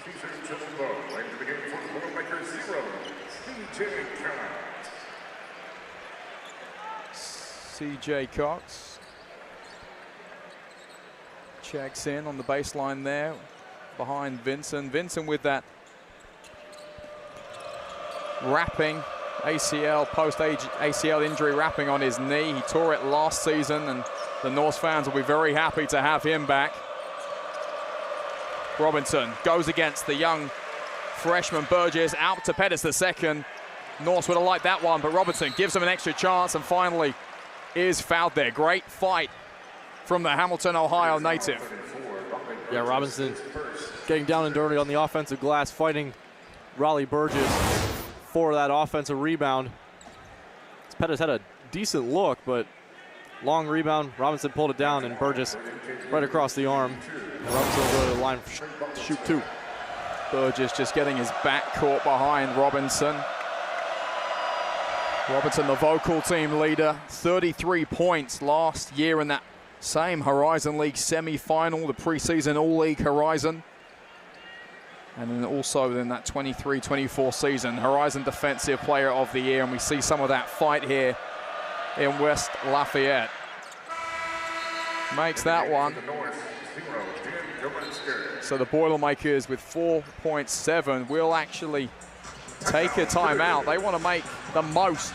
CJ Cox checks in on the baseline there behind Vincent. Vincent with that wrapping, post-ACL injury wrapping on his knee. He tore it last season, and the Norse fans will be very happy to have him back. Robinson goes against the young freshman Burgess, out to Pettis the second. Norse would have liked that one, but Robinson gives him an extra chance and finally is fouled there. Great fight from the Hamilton, Ohio native. Yeah, Robinson getting down and dirty on the offensive glass, fighting Raleigh Burgess for that offensive rebound. Pettis had a decent look, but long rebound. Robinson pulled it down, and Burgess right across the arm. And Robinson will go to the line to shoot 2. Burgess just getting his back caught behind Robinson. Robinson, the vocal team leader, 33 points last year in that same Horizon League semi-final, the preseason All-League Horizon. And then also in that 23-24 season, Horizon Defensive Player of the Year. And we see some of that fight here in West Lafayette. Makes that one. So the Boilermakers with 4.7 will actually take a timeout. They want to make the most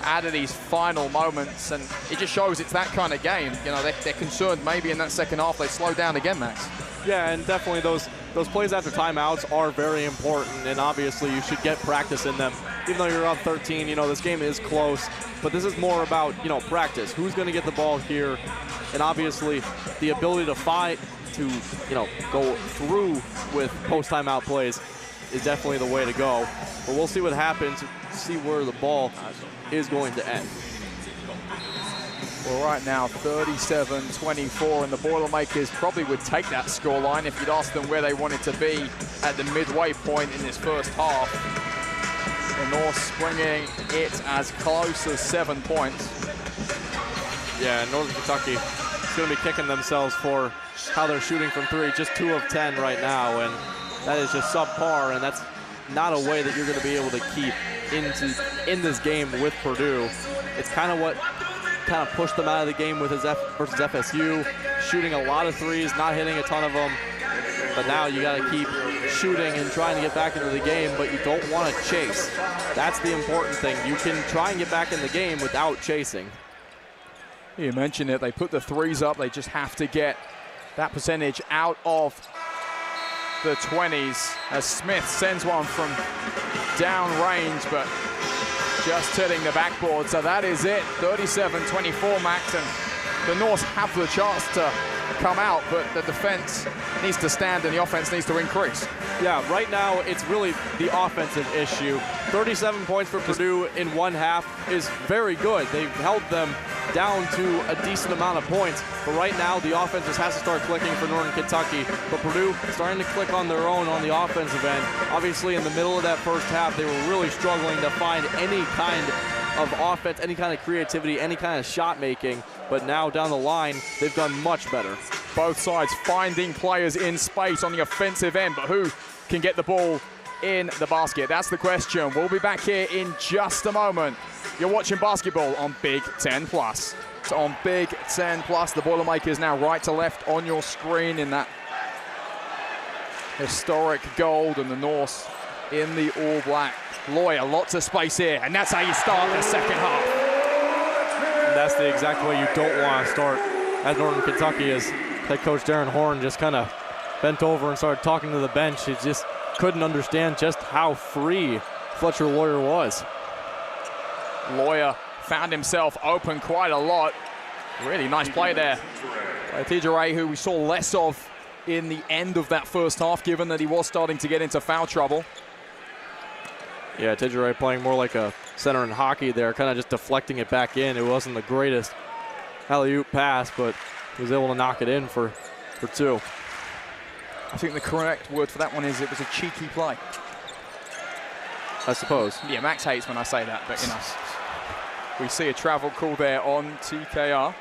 out of these final moments, and it just shows it's that kind of game. You know, they're concerned maybe in that second half they slow down again, Max. Yeah, and definitely those plays after timeouts are very important, and obviously you should get practice in them. Even though you're up 13, you know, this game is close, but this is more about, you know, practice. Who's going to get the ball here? And obviously the ability to fight, to, you know, go through with post-timeout plays is definitely the way to go. But we'll see what happens, see where the ball is going to end. Well, right now, 37-24, and the Boilermakers probably would take that scoreline if you'd asked them where they wanted to be at the midway point in this first half. The North bringing it as close as 7 points. Yeah, Northern Kentucky is going to be kicking themselves for how they're shooting from 3, just 2 of 10 right now, and that is just subpar, and that's not a way that you're going to be able to keep in this game with Purdue. It's kind of what pushed them out of the game with his versus FSU, shooting a lot of 3s, not hitting a ton of them. But now you got to keep shooting and trying to get back into the game, but you don't want to chase. That's the important thing. You can try and get back in the game without chasing. You mentioned it, they put the 3s up, they just have to get that percentage out of the 20s as Smith sends one from down range, but just hitting the backboard. So that is it, 37-24, Max, and the Norse have the chance to come out, but the defense needs to stand and the offense needs to increase. Yeah, right now it's really the offensive issue. 37 points for Purdue in one half is very good. They've held them down to a decent amount of points, but right now the offense just has to start clicking for Northern Kentucky. But Purdue starting to click on their own on the offensive end. Obviously in the middle of that first half, they were really struggling to find any kind of offense, any kind of creativity, any kind of shot making, but now down the line, they've done much better. Both sides finding players in space on the offensive end, but who can get the ball in the basket? That's the question. We'll be back here in just a moment. You're watching basketball on Big Ten Plus. So on Big Ten Plus, the Boilermakers now right to left on your screen in that historic gold, and the Norse in the all black. Lawyer, lots of space here, and that's how you start the second half. And that's the exact way you don't want to start at Northern Kentucky, as head coach Darren Horn just kind of bent over and started talking to the bench. He just couldn't understand just how free Fletcher Lawyer was. Lawyer found himself open quite a lot. Really nice play there by TJ, who we saw less of in the end of that first half, given that he was starting to get into foul trouble. Yeah, TJ playing more like a center in hockey there, kind of just deflecting it back in. It wasn't the greatest alley-oop pass, but he was able to knock it in for two. I think the correct word for that one is it was a cheeky play. I suppose. Yeah, Max hates when I say that, but you know, we see a travel call there on TKR.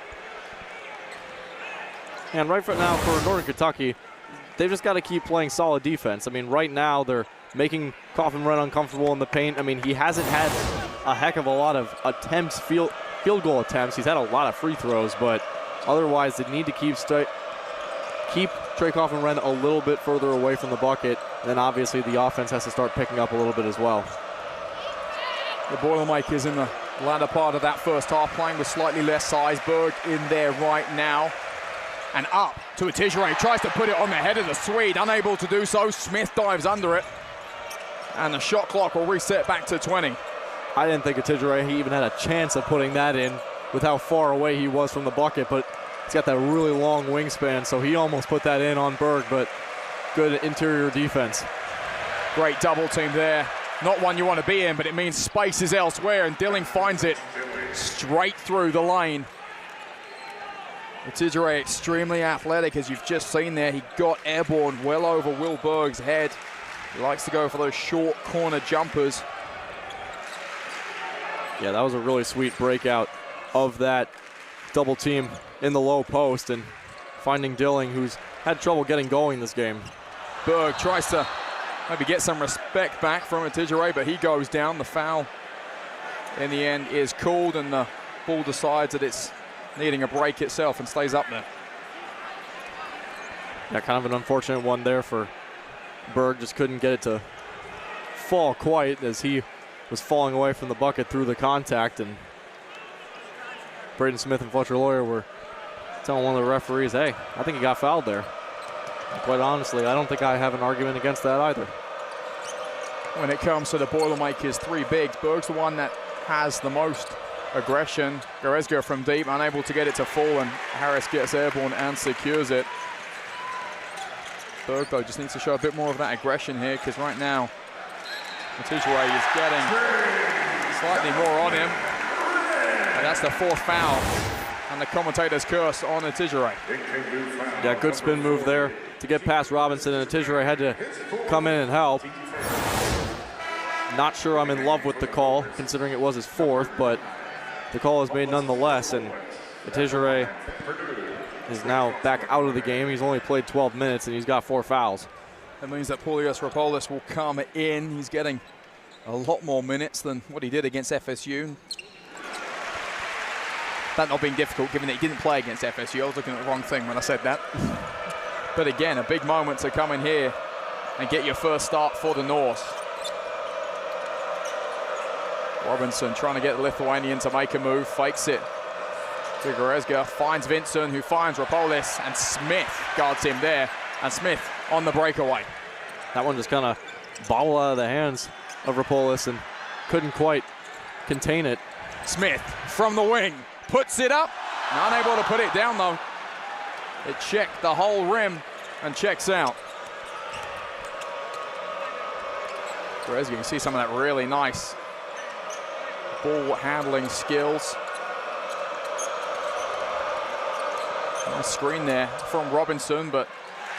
And right now for Northern Kentucky, they've just got to keep playing solid defense. I mean, right now they're making Kaufman run uncomfortable in the paint. I mean, he hasn't had a heck of a lot of attempts, field goal attempts. He's had a lot of free throws, but otherwise they need to keep Trey Kaufman a little bit further away from the bucket. And then obviously the offense has to start picking up a little bit as well. The Boilermakers in the latter part of that first half playing with slightly less size. Berg in there right now. And up to Atijere, tries to put it on the head of the Swede, unable to do so. Smith dives under it. And the shot clock will reset back to 20. I didn't think Atijere he even had a chance of putting that in with how far away he was from the bucket, but he's got that really long wingspan, so he almost put that in on Berg, but good interior defense. Great double team there. Not one you want to be in, but it means space is elsewhere, and Dilling finds it straight through the lane. Atijere extremely athletic, as you've just seen there. He got airborne well over Will Berg's head. He likes to go for those short corner jumpers. Yeah, that was a really sweet breakout of that double team in the low post and finding Dilling, who's had trouble getting going this game. Berg tries to maybe get some respect back from Atijere, but he goes down. The foul in the end is called, and the ball decides that it's needing a break itself and stays up there. Yeah, kind of an unfortunate one there for Berg. Just couldn't get it to fall quite as he was falling away from the bucket through the contact, and Braden Smith and Fletcher Lawyer were telling one of the referees, hey, I think he got fouled there. And quite honestly, I don't think I have an argument against that either. When it comes to the Boilermakers three bigs, Berg's the one that has the most aggression. Goretzka from deep, unable to get it to fall, and Harris gets airborne and secures it. Berg, though, just needs to show a bit more of that aggression here, because right now, Atijere is getting slightly more on him. And that's the fourth foul, and the commentator's curse on Atijere. Yeah, good spin move there to get past Robinson, and Atijere had to come in and help. Not sure I'm in love with the call, considering it was his fourth, but the call is made nonetheless, and Atijere is now back out of the game. He's only played 12 minutes, and he's got 4 fouls. That means that Paulius Rapolis will come in. He's getting a lot more minutes than what he did against FSU. That not being difficult, given that he didn't play against FSU. I was looking at the wrong thing when I said that. But again, a big moment to come in here and get your first start for the Norse. Robinson trying to get the Lithuanian to make a move, fakes it to Goretzka, finds Vincent, who finds Rapolis, and Smith guards him there, and Smith on the breakaway. That one just kind of bobbled out of the hands of Rapolis and couldn't quite contain it. Smith from the wing, puts it up, unable to put it down though. It checked the whole rim and checks out. Goretzka, you can see some of that really nice ball handling skills. Nice screen there from Robinson, but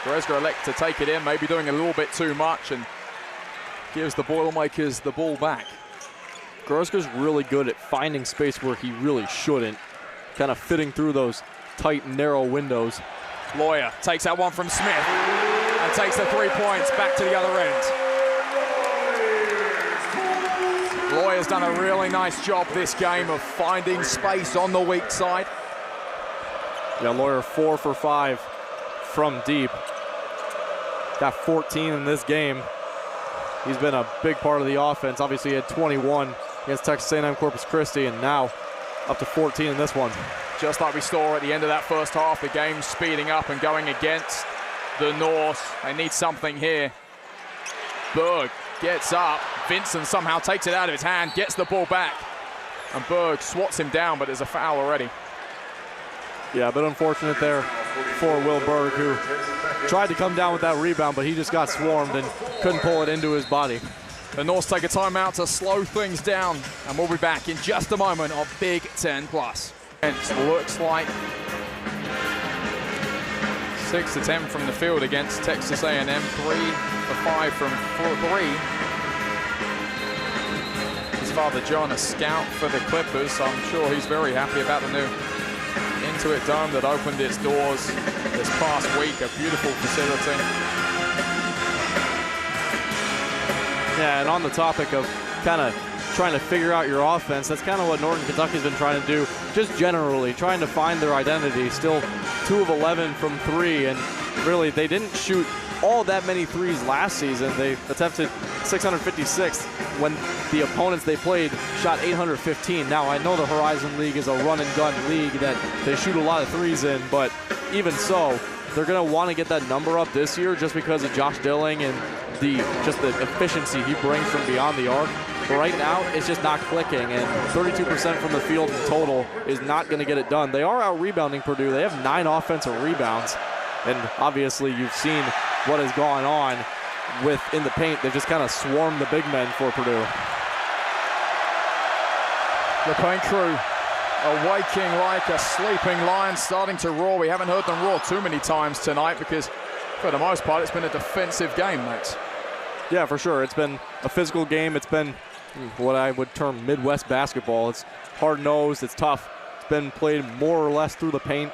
Goretzka elects to take it in, maybe doing a little bit too much, and gives the Boilermakers the ball back. Goretzka's really good at finding space where he really shouldn't, kind of fitting through those tight, narrow windows. Lawyer takes that one from Smith and takes the 3 points back to the other end. Lawyer's done a really nice job this game of finding space on the weak side. Yeah, Lawyer 4 for 5 from deep. Got 14 in this game. He's been a big part of the offense. Obviously, he had 21 against Texas A&M Corpus Christi, and now up to 14 in this one. Just like we saw at the end of that first half, the game speeding up and going against the Norse. They need something here. Berg gets up. Vincent somehow takes it out of his hand, gets the ball back. And Berg swats him down, but there's a foul already. Yeah, a bit unfortunate there for Will Berg, who tried to come down with that rebound, but he just got swarmed and couldn't pull it into his body. The Norse take a timeout to slow things down, and we'll be back in just a moment on Big Ten Plus. It looks like 6 to 10 from the field against Texas A&M, 3 for 5 from 3. His father John, a scout for the Clippers, so I'm sure he's very happy about the new Intuit Dome that opened its doors this past week. A beautiful facility. Yeah, and on the topic of kind of trying to figure out your offense, that's kind of what Northern Kentucky's been trying to do, just generally, trying to find their identity. Still 2 of 11 from 3, and really they didn't shoot all that many threes last season. They attempted 656 when the opponents they played shot 815. Now, I know the Horizon League is a run-and-gun league that they shoot a lot of threes in, but even so, they're going to want to get that number up this year just because of Josh Dilling and the efficiency he brings from beyond the arc. But right now, it's just not clicking, and 32% from the field in total is not going to get it done. They are out-rebounding Purdue. They have 9 offensive rebounds, and obviously you've seen what has gone on in the paint. They've just kind of swarmed the big men for Purdue. The paint crew awaking like a sleeping lion, starting to roar. We haven't heard them roar too many times tonight because, for the most part, it's been a defensive game, Max. Yeah, for sure. It's been a physical game. It's been what I would term Midwest basketball. It's hard-nosed. It's tough. It's been played more or less through the paint.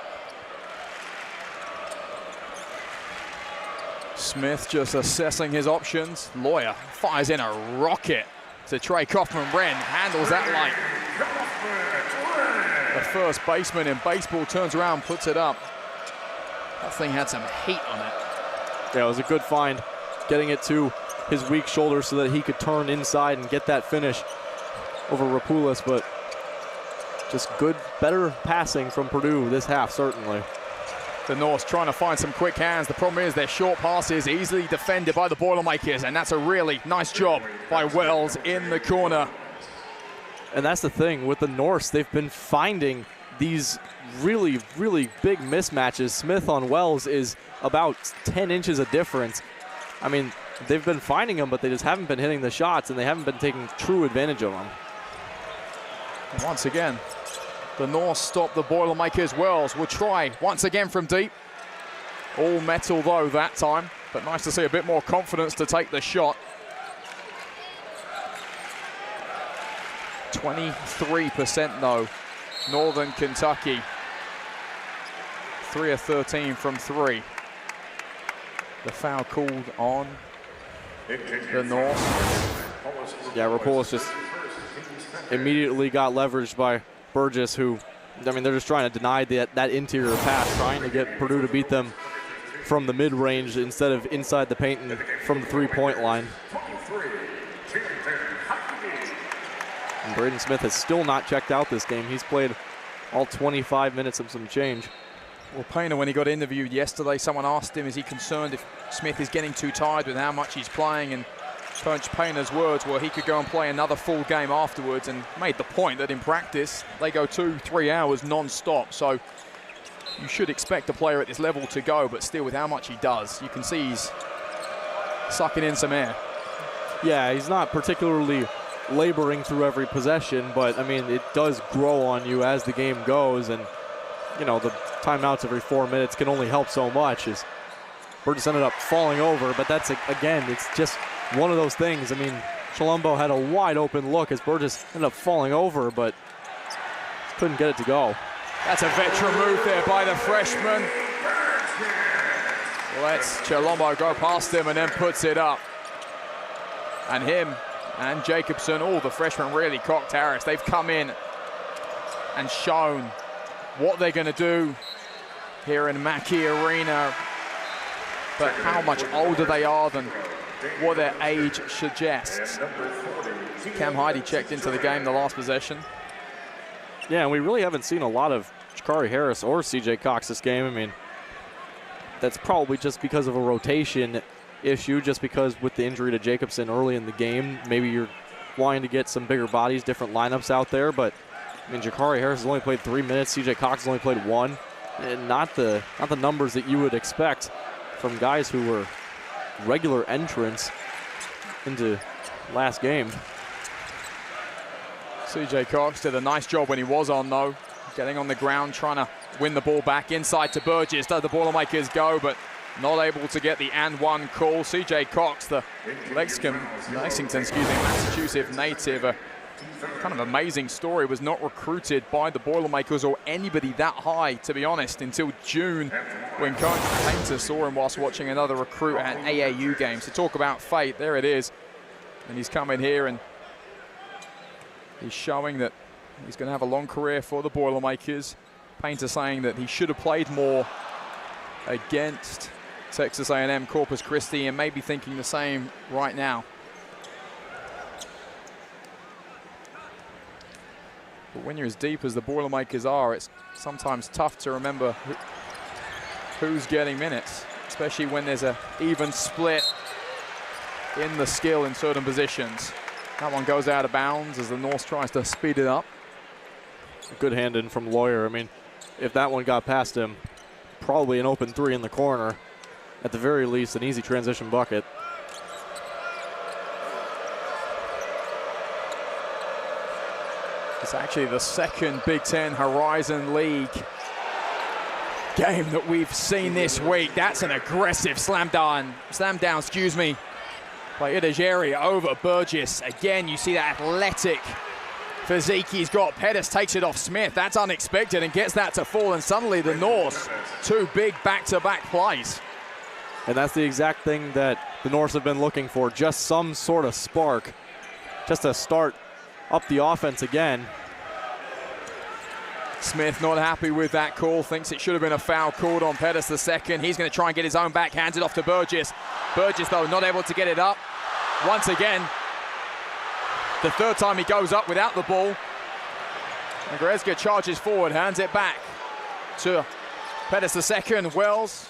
Smith just assessing his options. Lawyer fires in a rocket to Trey Kaufman-Wren. Handles that like the first baseman in baseball. Turns around, puts it up. That thing had some heat on it. Yeah, it was a good find, getting it to his weak shoulder so that he could turn inside and get that finish over Rapoulis, but just good, better passing from Purdue this half, certainly. The Norse trying to find some quick hands. The problem is their short passes easily defended by the Boilermakers, and that's a really nice job by Wells in the corner. And that's the thing with the Norse. They've been finding these really, really big mismatches. Smith on Wells is about 10 inches of difference. I mean, they've been finding them, but they just haven't been hitting the shots, and they haven't been taking true advantage of them. Once again, the Norse stop the Boilermakers. Wells will try once again from deep. All metal though that time, but nice to see a bit more confidence to take the shot. 23% though, Northern Kentucky. 3 of 13 from 3. The foul called on the North. Yeah, Rapoulis just immediately got leveraged by Burgess, who, I mean, they're just trying to deny that interior pass, trying to get Purdue to beat them from the mid-range instead of inside the paint and from the three-point line. And Braden Smith has still not checked out this game. He's played all 25 minutes of some change. Well, Painter, when he got interviewed yesterday, someone asked him, is he concerned if Smith is getting too tired with how much he's playing? And Coach Painter's words were he could go and play another full game afterwards, and made the point that in practice, they go 2-3 hours non-stop. So you should expect a player at this level to go, but still with how much he does, you can see he's sucking in some air. Yeah, he's not particularly laboring through every possession, but I mean, it does grow on you as the game goes, and you know, the timeouts every 4 minutes can only help so much. As Burgess ended up falling over, but that's, again, it's just one of those things. I mean, Chilumbo had a wide open look as Burgess ended up falling over, but couldn't get it to go. That's a veteran move there by the freshman. Lets Chilumbo go past him and then puts it up. And him and Jacobson, all the freshmen really cocked Harris. They've come in and shown what they're going to do here in Mackey Arena, but how much older they are than what their age suggests. Cam Heidi checked into the game the last possession. Yeah, and we really haven't seen a lot of Jakari Harris or CJ Cox this game. I mean, that's probably just because of a rotation issue, just because with the injury to Jacobson early in the game, maybe you're wanting to get some bigger bodies, different lineups out there. But I mean, Jakari Harris has only played 3 minutes. CJ Cox has only played 1, and not the numbers that you would expect from guys who were regular entrants into last game. CJ Cox did a nice job when he was on, though, getting on the ground, trying to win the ball back inside to Burgess. Does the Boilermakers go, but not able to get the and one call. CJ Cox, the Lexington, Massachusetts native, a kind of amazing story, was not recruited by the Boilermakers or anybody that high, to be honest, until June when Coach Painter saw him whilst watching another recruit at AAU games. To talk about fate, there it is. And he's come in here and he's showing that he's going to have a long career for the Boilermakers. Painter saying that he should have played more against Texas A&M Corpus Christi, and maybe thinking the same right now. But when you're as deep as the Boilermakers are, it's sometimes tough to remember who's getting minutes, especially when there's an even split in the skill in certain positions. That one goes out of bounds as the Norse tries to speed it up. A good hand in from Lawyer. I mean, if that one got past him, probably an open 3 in the corner. At the very least, an easy transition bucket. It's actually the second Big Ten Horizon League game that we've seen this week. That's an aggressive slam down, excuse me, by Idajeri over Burgess. Again, you see that athletic physique he's got. Pettis takes it off Smith. That's unexpected and gets that to fall, and suddenly the Norse, 2 big back-to-back plays. And that's the exact thing that the Norse have been looking for, just some sort of spark, just to start up the offense again. Smith not happy with that call, thinks it should have been a foul called on Pettis the second. He's going to try and get his own back, hands it off to Burgess. Burgess, though, not able to get it up. Once again, the third time he goes up without the ball. And Goretzka charges forward, hands it back to Pettis the second. Wells.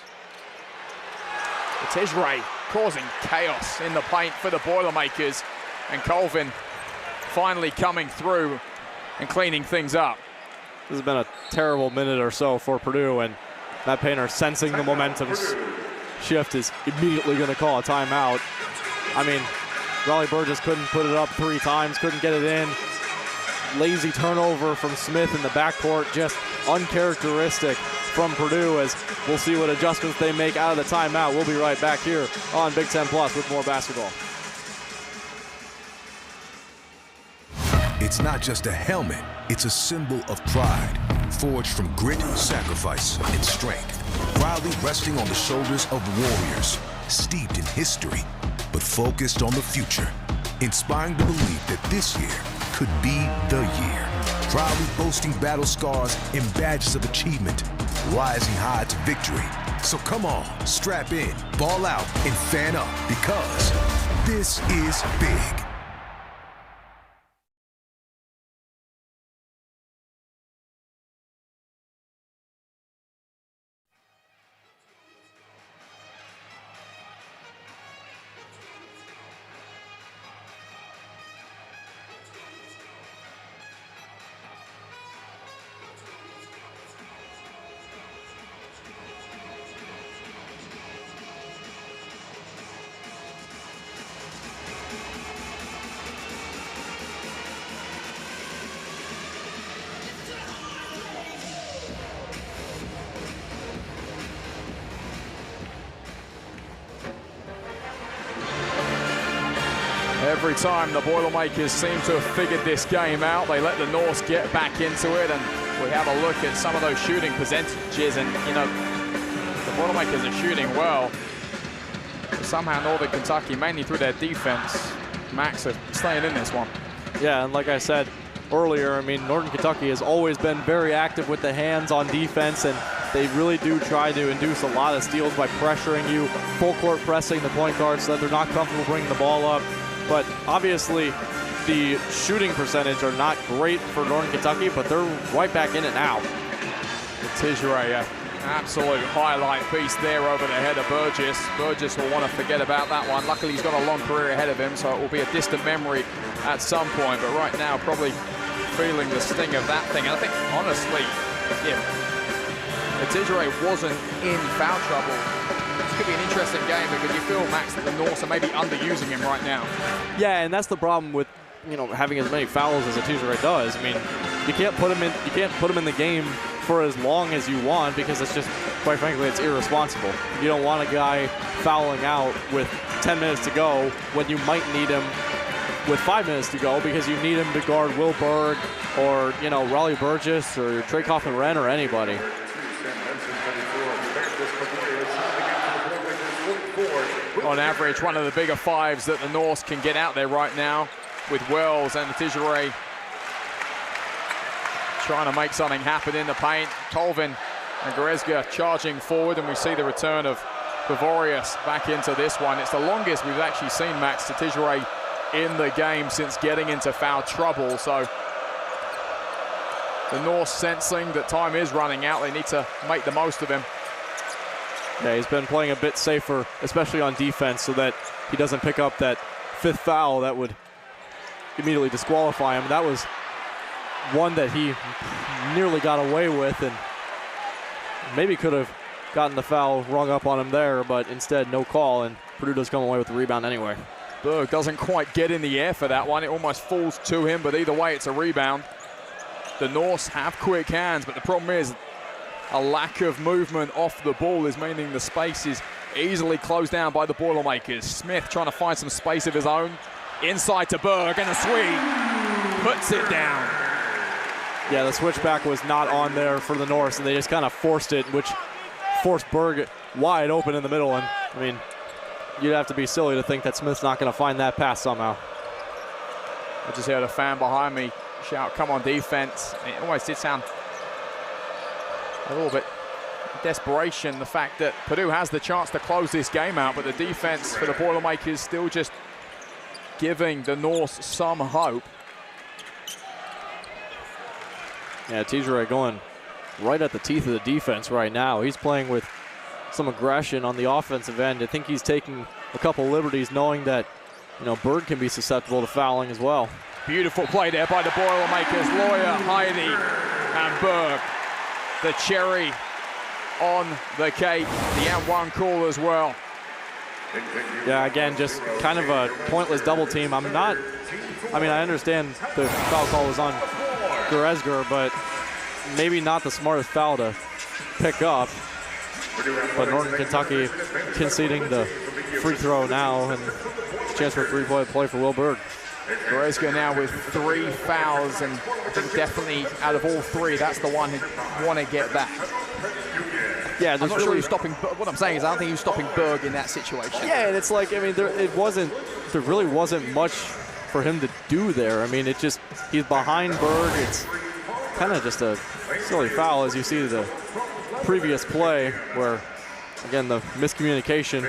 It's Israel causing chaos in the paint for the Boilermakers, and Colvin finally coming through and cleaning things up. This has been a terrible minute or so for Purdue, and Matt Painter, sensing the momentum shift, is immediately going to call a timeout. I mean, Raleigh Burgess couldn't put it up 3 times, couldn't get it in. Lazy turnover from Smith in the backcourt, just uncharacteristic from Purdue, as we'll see what adjustments they make out of the timeout. We'll be right back here on Big Ten Plus with more basketball. It's not just a helmet, it's a symbol of pride, forged from grit, sacrifice, and strength. Proudly resting on the shoulders of warriors, steeped in history, but focused on the future. Inspiring the belief that this year could be the year. Proudly boasting battle scars and badges of achievement, rising high to victory. So come on, strap in, ball out, and fan up, because this is big. Every time the Boilermakers seem to have figured this game out, they let the Norse get back into it, and we have a look at some of those shooting percentages, and you know, the Boilermakers are shooting well. But somehow Northern Kentucky, mainly through their defense, Max, are staying in this one. Yeah, and like I said earlier, I mean, Northern Kentucky has always been very active with the hands on defense, and they really do try to induce a lot of steals by pressuring you, full court pressing the point guard so that they're not comfortable bringing the ball up. But obviously, the shooting percentage are not great for Northern Kentucky, but they're right back in it now. Tishrey, absolute highlight piece there over the head of Burgess. Burgess will want to forget about that one. Luckily, he's got a long career ahead of him, so it will be a distant memory at some point, but right now probably feeling the sting of that thing. And I think, honestly, if Atijere wasn't in foul trouble, this could be an interesting game because you feel, Max, that the Norse are maybe underusing him right now. Yeah, and that's the problem with, you know, having as many fouls as Atijere does. I mean, you can't put him in the game for as long as you want because it's just, quite frankly, it's irresponsible. You don't want a guy fouling out with 10 minutes to go when you might need him with 5 minutes to go because you need him to guard Will Berg or, you know, Raleigh Burgess or Trey Kaufman-Wren or anybody. On average, one of the bigger fives that the Norse can get out there right now with Wells and Atijere trying to make something happen in the paint. Colvin and Goretzka charging forward, and we see the return of Gregorius back into this one. It's the longest we've actually seen Max Atijere in the game since getting into foul trouble. So the Norse sensing that time is running out. They need to make the most of him. Yeah, he's been playing a bit safer, especially on defense, so that he doesn't pick up that 5th foul that would immediately disqualify him. That was one that he nearly got away with and maybe could have gotten the foul rung up on him there, but instead no call, and Purdue does come away with the rebound anyway. Berg doesn't quite get in the air for that one. It almost falls to him, but either way, it's a rebound. The Norse have quick hands, but the problem is a lack of movement off the ball is meaning the space is easily closed down by the Boilermakers. Smith trying to find some space of his own. Inside to Berg, and a sweep puts it down. Yeah, the switchback was not on there for the Norse, and they just kind of forced it, which forced Berg wide open in the middle. And, I mean, you'd have to be silly to think that Smith's not going to find that pass somehow. I just heard a fan behind me shout, "Come on, defense." It almost did sound a little bit desperation, the fact that Purdue has the chance to close this game out, but the defense for the Boilermakers still just giving the Norse some hope. Yeah, Atijere going right at the teeth of the defense right now. He's playing with some aggression on the offensive end. I think he's taking a couple liberties knowing that, you know, Berg can be susceptible to fouling as well. Beautiful play there by the Boilermakers. Lawyer, Heide, and Berg. The cherry on the cake. The and one call as well. Yeah, again, just kind of a pointless double team. I understand the foul call was on Goretzka, but maybe not the smartest foul to pick up. But Northern Kentucky conceding the free throw now, and chance for a three-point play for Will Berg. Goretzka now with 3 fouls, and I think definitely out of all 3, that's the one who want to get back. Yeah, I'm not sure he's stopping. What I'm saying is, I don't think he was stopping Berg in that situation. Yeah, and it's like, I mean, there really wasn't much for him to do there. I mean, he's behind Berg. It's kind of just a silly foul, as you see the previous play where, again, the miscommunication.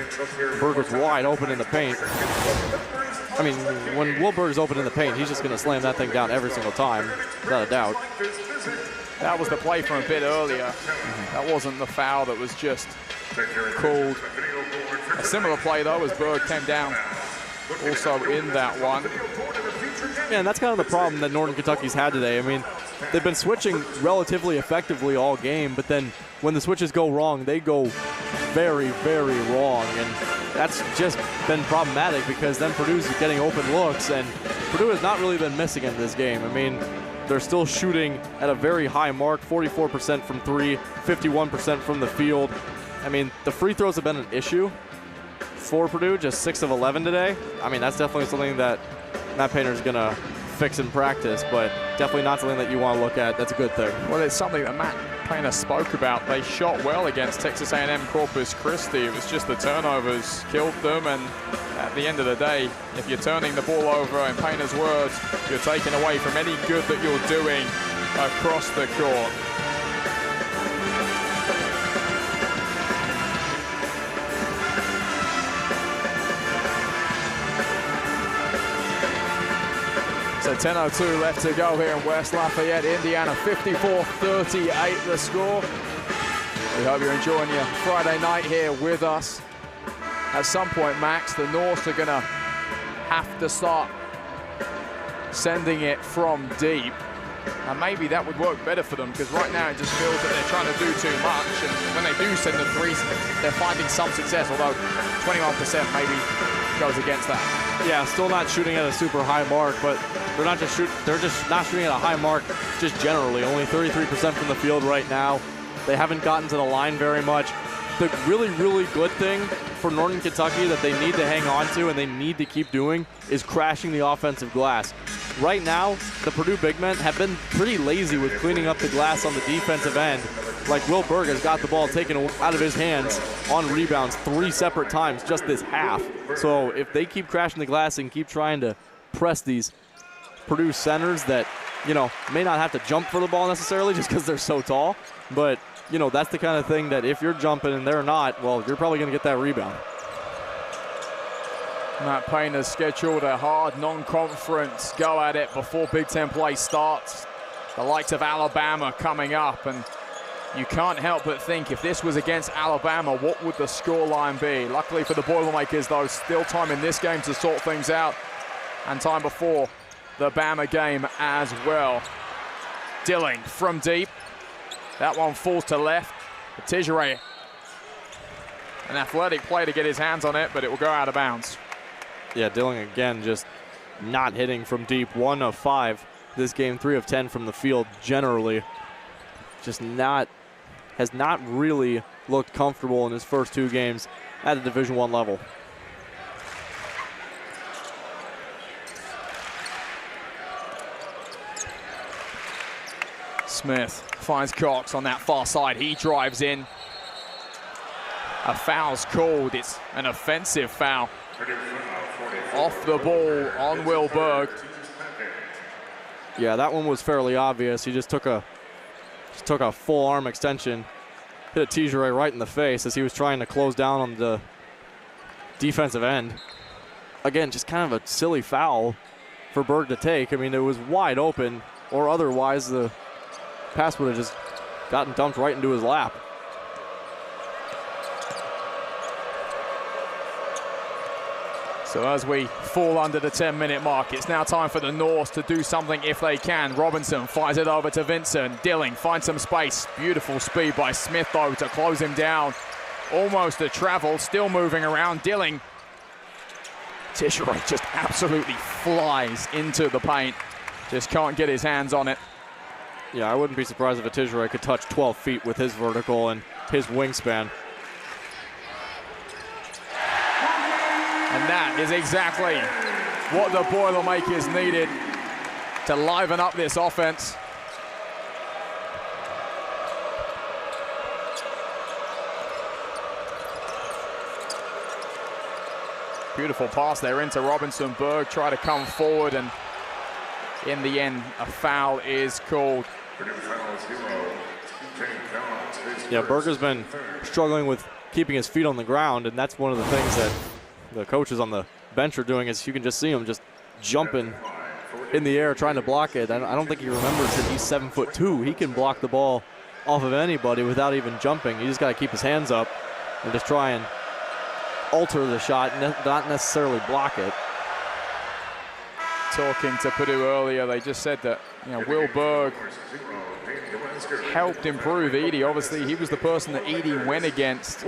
Berg was wide open in the paint. I mean, when Will Berg is open in the paint, he's just going to slam that thing down every single time, without a doubt. That was the play from a bit earlier. That wasn't the foul that was just called. A similar play, though, as Berg came down also in that one. Yeah, and that's kind of the problem that Northern Kentucky's had today. I mean, they've been switching relatively effectively all game, but then when the switches go wrong, they go very, very wrong. And that's just been problematic because then Purdue's getting open looks, and Purdue has not really been missing in this game. I mean, they're still shooting at a very high mark, 44% from 3, 51% from the field. I mean, the free throws have been an issue for Purdue, just 6 of 11 today. I mean, that's definitely something that Matt Painter's going to fix in practice, but definitely not something that you want to look at. That's a good thing. Well, it's something that Matt Painter spoke about. They shot well against Texas A&M Corpus Christi. It was just the turnovers killed them, and at the end of the day, if you're turning the ball over, in Painter's words, you're taking away from any good that you're doing across the court. So 10:02 left to go here in West Lafayette, Indiana. 54-38 the score. We hope you're enjoying your Friday night here with us. At some point, Max, the Norse are going to have to start sending it from deep. And maybe that would work better for them, because right now it just feels that they're trying to do too much. And when they do send the threes, they're finding some success, although 21% maybe goes against that. Yeah, still not shooting at a super high mark, but they're just not shooting at a high mark just generally. Only 33% from the field right now. They haven't gotten to the line very much. The really, really good thing for Northern Kentucky that they need to hang on to and they need to keep doing is crashing the offensive glass. Right now, the Purdue big men have been pretty lazy with cleaning up the glass on the defensive end. Like Will Berg has got the ball taken out of his hands on rebounds 3 separate times just this half. So if they keep crashing the glass and keep trying to press these Purdue centers that, you know, may not have to jump for the ball necessarily just because they're so tall, but, you know, that's the kind of thing that if you're jumping and they're not, well, you're probably going to get that rebound. Matt Payne has scheduled a hard non-conference go at it before Big Ten play starts. The likes of Alabama coming up, and you can't help but think if this was against Alabama, what would the scoreline be? Luckily for the Boilermakers, though, still time in this game to sort things out, and time before the Bama game as well. Dilling from deep. That one falls to left. Tijeray, an athletic play to get his hands on it, but it will go out of bounds. Yeah, Dilling again just not hitting from deep. 1 of 5 this game, 3 of 10 from the field generally. Just has not really looked comfortable in his first 2 games at the Division I level. Smith finds Cox on that far side. He drives in. A foul's called. It's an offensive foul. Off the ball on Will Berg. Yeah, that one was fairly obvious. He just took a full arm extension, hit a Tijeray right in the face as he was trying to close down on the defensive end. Again, just kind of a silly foul for Berg to take. I mean, it was wide open, or otherwise the pass would have just gotten dumped right into his lap. So as we fall under the 10-minute mark, it's now time for the Norse to do something if they can. Robinson fires it over to Vincent. Dilling finds some space. Beautiful speed by Smith, though, to close him down. Almost a travel, still moving around. Dilling. Tijeray just absolutely flies into the paint. Just can't get his hands on it. Yeah, I wouldn't be surprised if a Tijeray could touch 12 feet with his vertical and his wingspan. And that is exactly what the Boilermakers needed to liven up this offense. Beautiful pass there into Robinson. Berg try to come forward, and in the end, a foul is called. Yeah, Berg has been struggling with keeping his feet on the ground, and that's one of the things that the coaches on the bench are doing, is you can just see him just jumping in the air trying to block it. I don't think he remembers that he's 7'2". He can block the ball off of anybody without even jumping. You just got to keep his hands up and just try and alter the shot, not necessarily block it. Talking to Purdue earlier, they just said that, you know, Will Berg helped improve Edey. Obviously, he was the person that Edey went against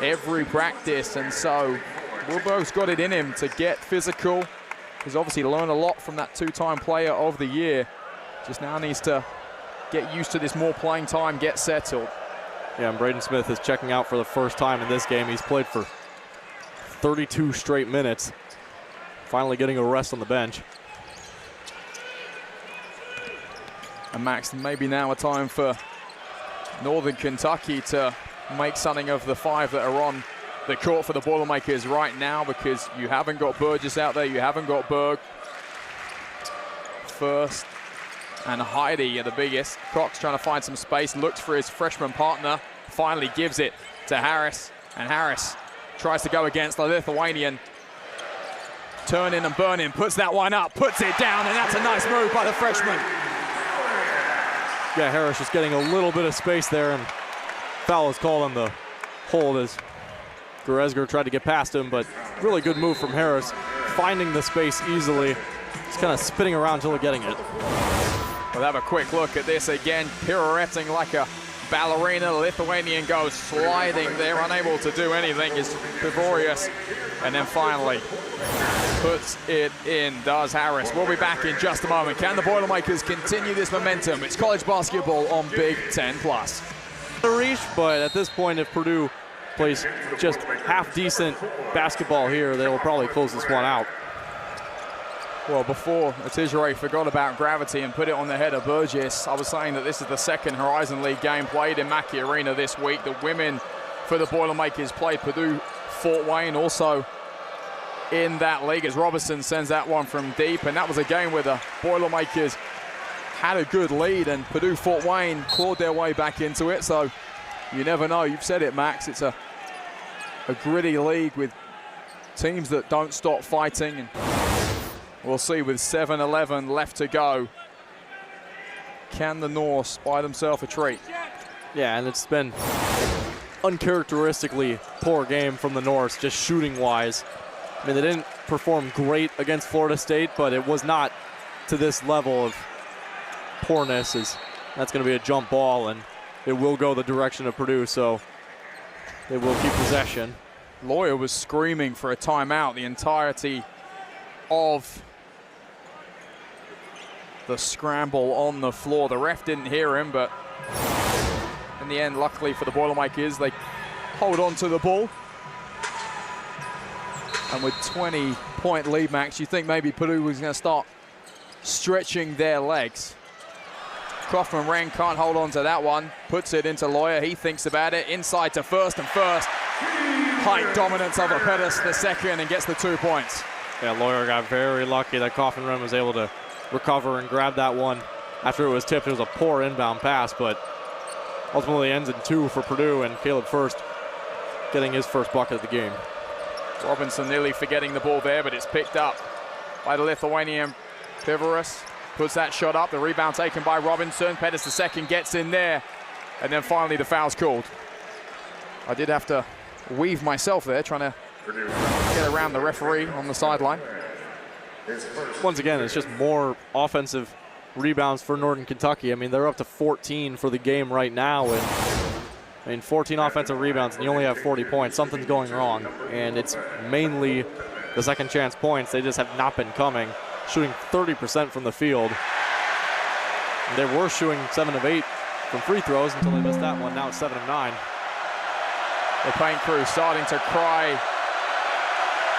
every practice, and so Will Berg's got it in him to get physical. He's obviously learned a lot from that 2-time player of the year. Just now needs to get used to this more playing time, get settled. Yeah, and Braden Smith is checking out for the first time in this game. He's played for 32 straight minutes. Finally getting a rest on the bench. And Max, maybe now a time for Northern Kentucky to make something of the 5 that are on the court for the Boilermakers right now, because you haven't got Burgess out there, you haven't got Berg. First and Heidi are the biggest. Cox trying to find some space, looks for his freshman partner, finally gives it to Harris, and Harris tries to go against the Lithuanian. Turning and burning, puts that one up, puts it down, and that's a nice move by the freshman. Yeah, Harris just getting a little bit of space there, and foul is called on the hold as Goresger tried to get past him, but really good move from Harris, finding the space easily It's kind of spinning around until they're getting it. We'll have a quick look at this again, pirouetting like a ballerina. The Lithuanian goes sliding there, unable to do anything. Is Pivorius, and then finally puts it in, does Harris. We'll be back in just a moment. Can the Boilermakers continue this momentum? It's college basketball on Big Ten Plus. The reach, but at this point, if Purdue plays just half decent basketball here, they will probably close this one out. Well, before Atijere forgot about gravity and put it on the head of Burgess, I was saying that this is the second Horizon League game played in Mackey Arena this week. The women for the Boilermakers played Purdue Fort Wayne also in that league as Robertson sends that one from deep, and that was a game where the Boilermakers had a good lead and Purdue Fort Wayne clawed their way back into it. So you never know. You've said it, Max. It's a gritty league with teams that don't stop fighting, and we'll see with 7:11 left to go. Can the Norse buy themselves a treat? Yeah, and it's been uncharacteristically poor game from the Norse, just shooting-wise. I mean, they didn't perform great against Florida State, but it was not to this level of poorness. That's going to be a jump ball, and it will go the direction of Purdue, so they will keep possession. Lawyer was screaming for a timeout the entirety of the scramble on the floor. The ref didn't hear him, but in the end, luckily for the Boilermakers, they hold on to the ball. And with 20-point lead, Max, you think maybe Purdue was going to start stretching their legs. Kaufman-Wren can't hold on to that one. Puts it into Lawyer. He thinks about it. Inside to First, and First. Height dominance over Pettis the second and gets the 2 points. Yeah, Lawyer got very lucky that Kaufman-Wren was able to recover and grab that one after it was tipped. It was a poor inbound pass, but ultimately ends in 2 for Purdue, and Caleb First getting his first bucket of the game. Robinson nearly forgetting the ball there, but it's picked up by the Lithuanian Pivorius. Puts that shot up, the rebound taken by Robinson. Pettis the second gets in there, and then finally the foul's called. I did have to weave myself there, trying to get around the referee on the sideline. Once again, it's just more offensive rebounds for Northern Kentucky. I mean, they're up to 14 for the game right now, and I mean, 14 offensive rebounds, and you only have 40 points. Something's going wrong, and it's mainly the second chance points. They just have not been coming. Shooting 30% from the field. And they were shooting 7 of 8 from free throws until they missed that one. Now it's 7 of 9. The paint crew starting to cry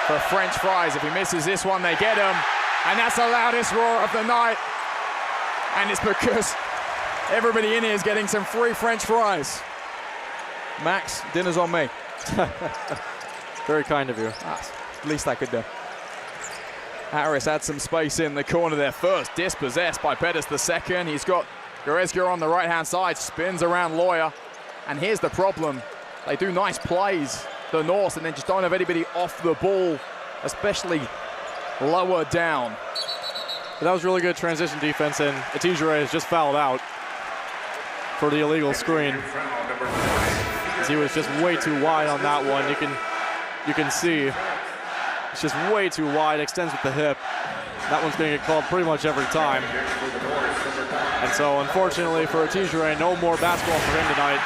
for French fries. If he misses this one, they get him. And that's the loudest roar of the night. And it's because everybody in here is getting some free French fries. Max, dinner's on me. Very kind of you. That's the least I could do. Harris had some space in the corner there first, dispossessed by Pettis the second. He's got Goretzka on the right-hand side, spins around Lawyer. And here's the problem. They do nice plays, the Norse, and then just don't have anybody off the ball, especially lower down. But that was really good transition defense, and Atijere has just fouled out for the illegal screen. As he was just way too wide on that one. You can see it's just way too wide, extends with the hip. That one's going to get called pretty much every time. And so, unfortunately for Atijere, no more basketball for him tonight.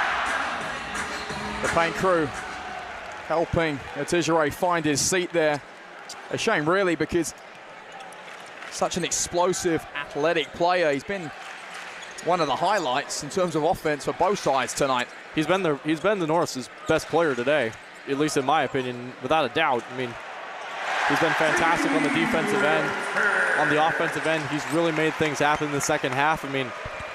The paint crew helping Atijere find his seat there. A shame, really, because such an explosive, athletic player. He's been one of the highlights in terms of offense for both sides tonight. He's been the North's best player today, at least in my opinion, without a doubt. I mean, he's been fantastic on the defensive end. On the offensive end, he's really made things happen in the second half. I mean,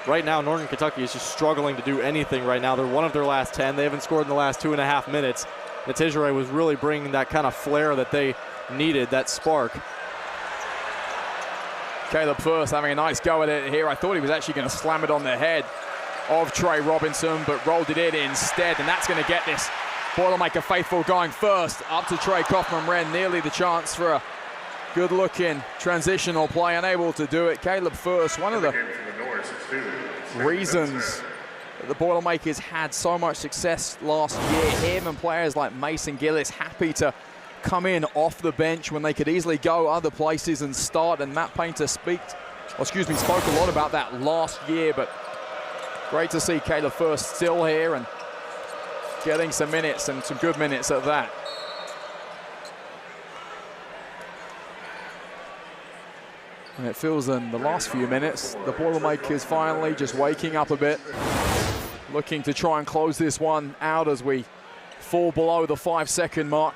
right now, Northern Kentucky is just struggling to do anything right now. They're one of their last 10. They haven't scored in the last 2.5 minutes. Atijere was really bringing that kind of flair that they needed, that spark. Caleb First having a nice go at it here. I thought he was actually going to slam it on the head of Trey Robinson, but rolled it in instead, and that's going to get this Boilermaker faithful going first. Up to Trey Kaufman-Wren, nearly the chance for a good-looking transitional play, unable to do it. Caleb First, one of the reasons that the Boilermakers had so much success last year. Him and players like Mason Gillis happy to come in off the bench when they could easily go other places and start. And Matt Painter spoke a lot about that last year, but great to see Caleb First still here and getting some minutes, and some good minutes at that. And it feels in the last few minutes, the Boilermakers finally just waking up a bit, looking to try and close this one out as we fall below the 5-second mark.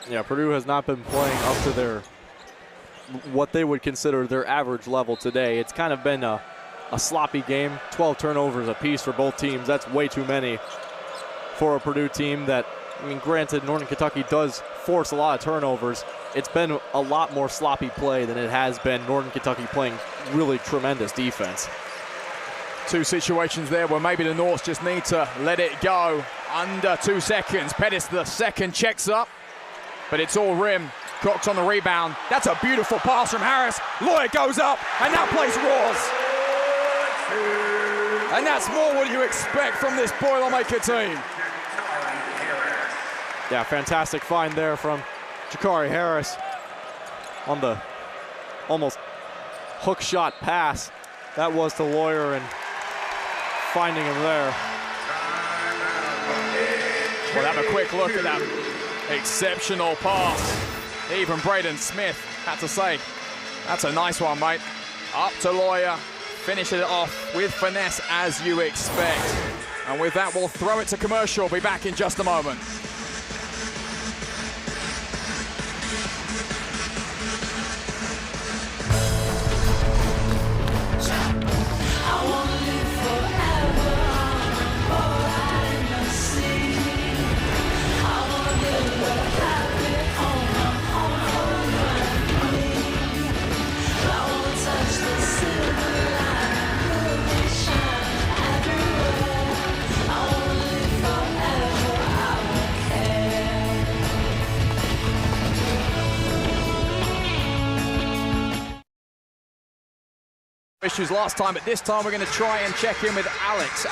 Yeah, Purdue has not been playing up to their, what they would consider their average level today. It's kind of been a sloppy game, 12 turnovers apiece for both teams. That's way too many for a Purdue team that, I mean, granted, Northern Kentucky does force a lot of turnovers. It's been a lot more sloppy play than it has been Northern Kentucky playing really tremendous defense. Two situations there where maybe the Norse just need to let it go. Under 2 seconds, Pettis the second checks up, but it's all rim. Cox on the rebound. That's a beautiful pass from Harris. Lawyer goes up, and that place roars. And that's more what you expect from this Boilermaker team. Yeah, fantastic find there from Jakari Harris on the almost hook shot pass. That was to Lawyer, and finding him there. We'll have a quick look at that exceptional pass. Even Braden Smith had to say, that's a nice one, mate. Up to Lawyer, finishing it off with finesse as you expect. And with that, we'll throw it to commercial. Be back in just a moment. Issues last time, but this time we're going to try and check in with Alex.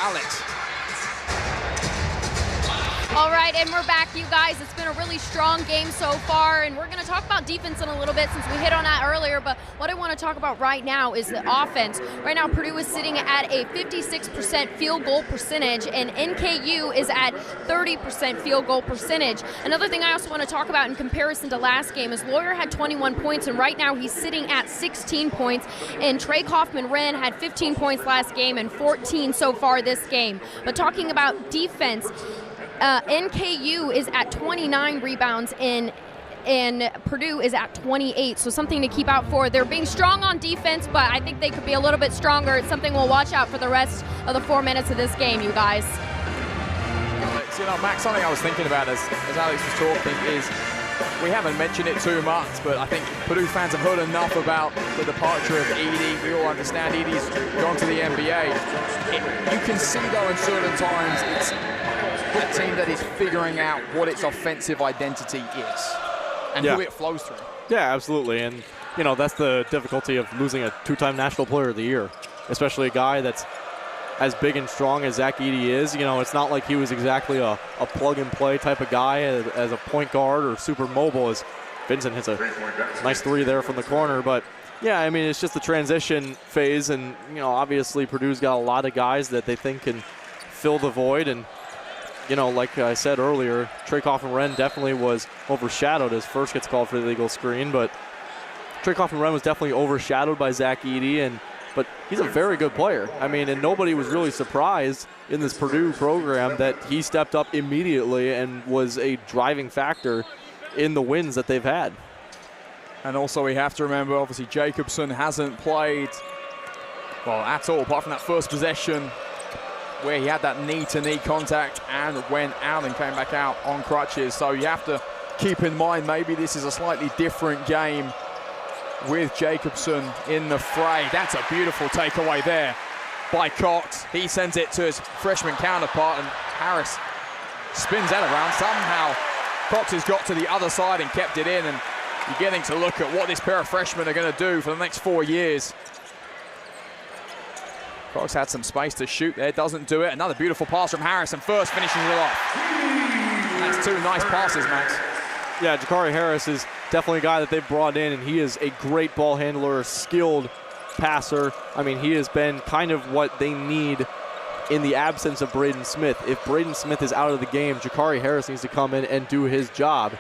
All right, and we're back, you guys. It's been a really strong game so far, and we're going to talk about defense in a little bit since we hit on that earlier, but what I want to talk about right now is the offense. Right now, Purdue is sitting at a 56% field goal percentage, and NKU is at 30% field goal percentage. Another thing I also want to talk about in comparison to last game is Lawyer had 21 points, and right now he's sitting at 16 points, and Trey Kaufman-Wren had 15 points last game and 14 so far this game. But talking about defense, NKU is at 29 rebounds and Purdue is at 28, so something to keep out for. They're being strong on defense, but I think they could be a little bit stronger. It's something we'll watch out for the rest of the 4 minutes of this game, you guys. You know, Max, something I was thinking about as Alex was talking is, we haven't mentioned it too much, but I think Purdue fans have heard enough about the departure of Edey. We all understand Edey's gone to the NBA. You can see, though, in certain times, it's a team that is figuring out what its offensive identity is and who it flows through. Yeah, absolutely. And, you know, that's the difficulty of losing a two-time National Player of the Year, especially a guy that's as big and strong as Zach Edey is. You know, it's not like he was exactly a plug-and-play type of guy as a point guard or super mobile, as Vincent hits a nice three there from the corner. But, yeah, I mean, it's just the transition phase. And, you know, obviously Purdue's got a lot of guys that they think can fill the void. And, you know, like I said earlier, Trey Kaufman-Wren definitely was overshadowed as first gets called for the illegal screen, but Trey Kaufman-Wren was definitely overshadowed by Zach Edey, but he's a very good player. I mean, and nobody was really surprised in this Purdue program that he stepped up immediately and was a driving factor in the wins that they've had. And also we have to remember, obviously, Jacobson hasn't played, well, at all, apart from that first possession where he had that knee-to-knee contact and went out and came back out on crutches. So you have to keep in mind maybe this is a slightly different game with Jacobson in the fray. That's a beautiful takeaway there by Cox. He sends it to his freshman counterpart, and Harris spins that around. Somehow Cox has got to the other side and kept it in, and you're getting to look at what this pair of freshmen are going to do for the next 4 years. Cox had some space to shoot there, doesn't do it. Another beautiful pass from Harris, and First finishes it off. That's two nice passes, Max. Yeah, Jakari Harris is definitely a guy that they've brought in, and he is a great ball handler, a skilled passer. I mean, he has been kind of what they need in the absence of Braden Smith. If Braden Smith is out of the game, Jakari Harris needs to come in and do his job.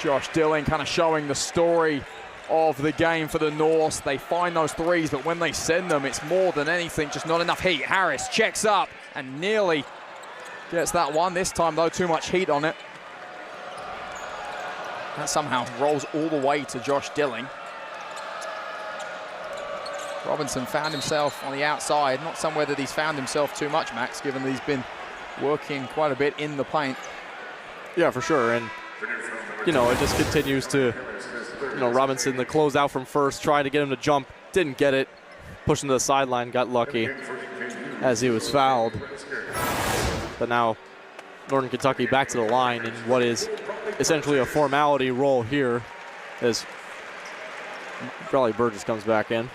Josh Dilling kind of showing the story of the game for the Norse. They find those threes, but when they send them, it's more than anything, just not enough heat. Harris checks up and nearly gets that one. This time, though, too much heat on it. That somehow rolls all the way to Josh Dilling. Robinson found himself on the outside, not somewhere that he's found himself too much, Max, given that he's been working quite a bit in the paint. Yeah, for sure, and you know, it just continues to, you know, Robinson, the closeout from first, trying to get him to jump, didn't get it, pushing to the sideline, got lucky as he was fouled. But now Northern Kentucky back to the line in what is essentially a formality role here as Raleigh Burgess comes back in.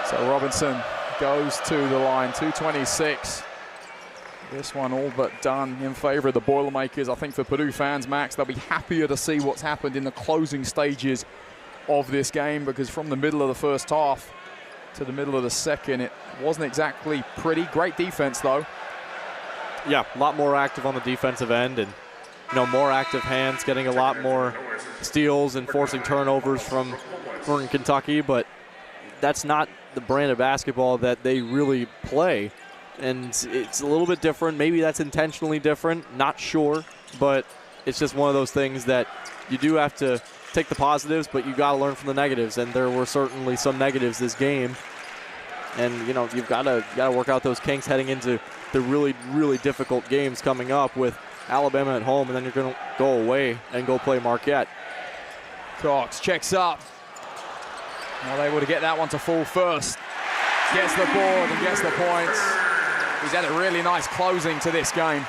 So Robinson goes to the line, 2:26. This one all but done in favor of the Boilermakers. I think for Purdue fans, Max, they'll be happier to see what's happened in the closing stages of this game, because from the middle of the first half to the middle of the second, it wasn't exactly pretty. Great defense, though. Yeah, a lot more active on the defensive end, and you know, more active hands, getting a lot more steals and forcing turnovers from Northern Kentucky, but that's not the brand of basketball that they really play. And it's a little bit different. Maybe that's intentionally different, not sure, but it's just one of those things that you do have to take the positives, but you got to learn from the negatives, and there were certainly some negatives this game. And you know, you've got to work out those kinks heading into the really, really difficult games coming up with Alabama at home, and then you're going to go away and go play Marquette. Cox checks up. Not able to get that one to fall first. Gets the board and gets the points. He's had a really nice closing to this game.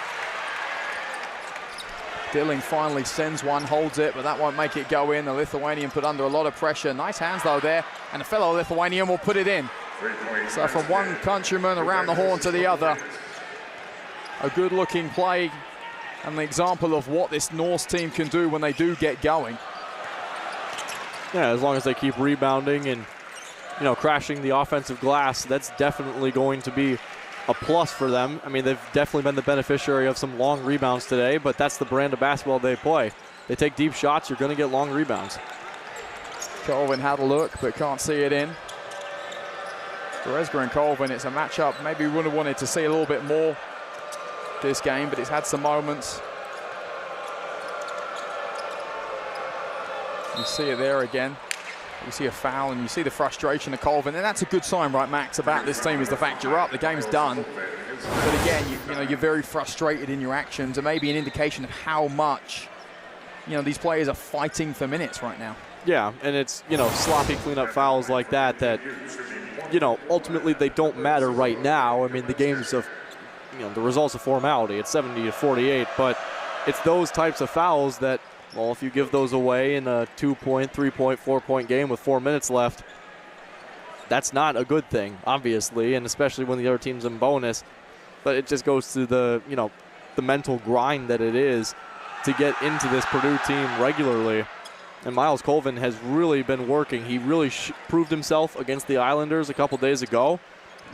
Dilling finally sends one, holds it, but that won't make it go in. The Lithuanian put under a lot of pressure. Nice hands, though, there. And a fellow Lithuanian will put it in. So from one countryman around the horn to the other, a good-looking play and the example of what this Norse team can do when they do get going. Yeah, as long as they keep rebounding and, you know, crashing the offensive glass, that's definitely going to be a plus for them. I mean, they've definitely been the beneficiary of some long rebounds today, but that's the brand of basketball they play. They take deep shots, you're going to get long rebounds. Colvin had a look, but can't see it in. For Esger and Colvin, it's a matchup maybe we would have wanted to see a little bit more this game, but it's had some moments. You see it there again. You see a foul and you see the frustration of Colvin, and that's a good sign, right, Max, about this team, is the fact you're up, the game's done. But again, you know, you're very frustrated in your actions, and maybe an indication of how much, you know, these players are fighting for minutes right now. Yeah, and it's, you know, sloppy cleanup fouls like that, you know, ultimately they don't matter right now. I mean, the game's of, you know, the result's a formality. It's 70-48, but it's those types of fouls that, well, if you give those away in a 2-point, 3-point, 4-point game with 4 minutes left, that's not a good thing, obviously, and especially when the other team's in bonus. But it just goes to the, you know, the mental grind that it is to get into this Purdue team regularly. And Miles Colvin has really been working. He really proved himself against the Islanders a couple days ago.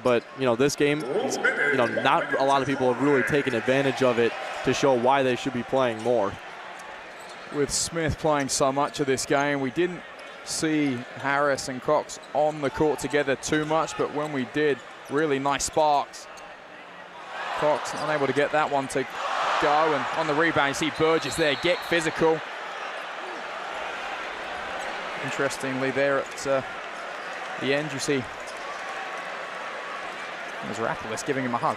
But, you know, this game, you know, not a lot of people have really taken advantage of it to show why they should be playing more. With Smith playing so much of this game, we didn't see Harris and Cox on the court together too much, but when we did, really nice sparks. Cox unable to get that one to go, and on the rebound, you see Burgess there, get physical. Interestingly, there at the end, you see Rapalus giving him a hug.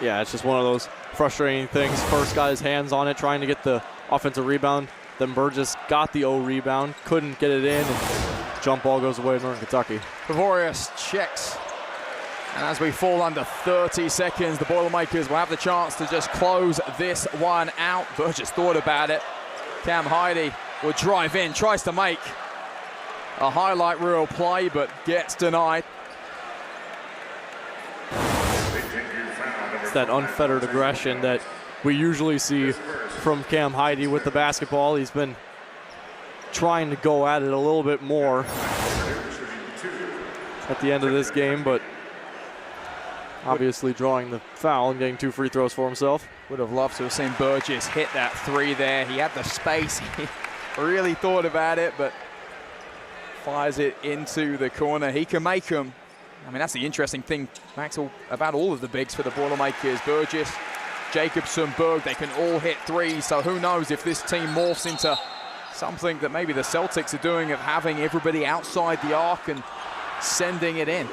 Yeah, it's just one of those frustrating things. First got his hands on it, trying to get the offensive rebound. Then Burgess got the rebound, couldn't get it in, and jump ball goes away to Northern Kentucky. Pavorius checks. And as we fall under 30 seconds, the Boilermakers will have the chance to just close this one out. Burgess thought about it. Cam Heide will drive in, tries to make a highlight reel play, but gets denied. just that unfettered aggression that we usually see from Cam Heide with the basketball. He's been trying to go at it a little bit more at the end of this game, but obviously drawing the foul and getting 2 free throws for himself. Would have loved to have seen Burgess hit that 3 there. He had the space. He really thought about it, but fires it into the corner. He can make them. I mean, that's the interesting thing, Max, about all of the bigs for the Boilermakers. Burgess, Jacobson, Berg, they can all hit 3s. So who knows if this team morphs into something that maybe the Celtics are doing, of having everybody outside the arc and sending it in.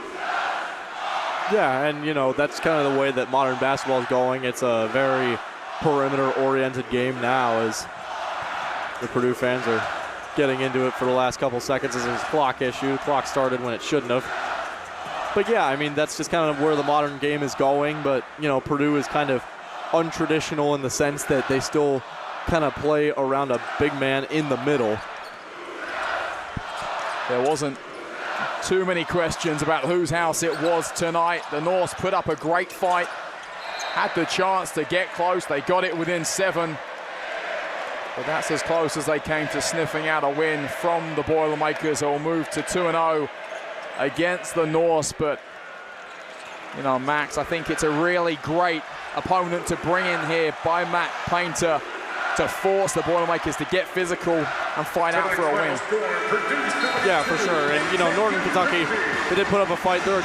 Yeah, and you know, that's kind of the way that modern basketball is going. It's a very perimeter-oriented game now, as the Purdue fans are getting into it for the last couple seconds as there's a clock issue. The clock started when it shouldn't have. But yeah, I mean, that's just kind of where the modern game is going. But, you know, Purdue is kind of untraditional in the sense that they still kind of play around a big man in the middle. There wasn't too many questions about whose house it was tonight. The Norse put up a great fight, had the chance to get close. They got it within 7, but that's as close as they came to sniffing out a win from the Boilermakers, who will move to 2-0 against the Norse. But, you know, Max, I think it's a really great opponent to bring in here by Matt Painter to force the Boilermakers to get physical and fight out for a win. Yeah, for sure. And, you know, Northern Kentucky, they did put up a fight. They're a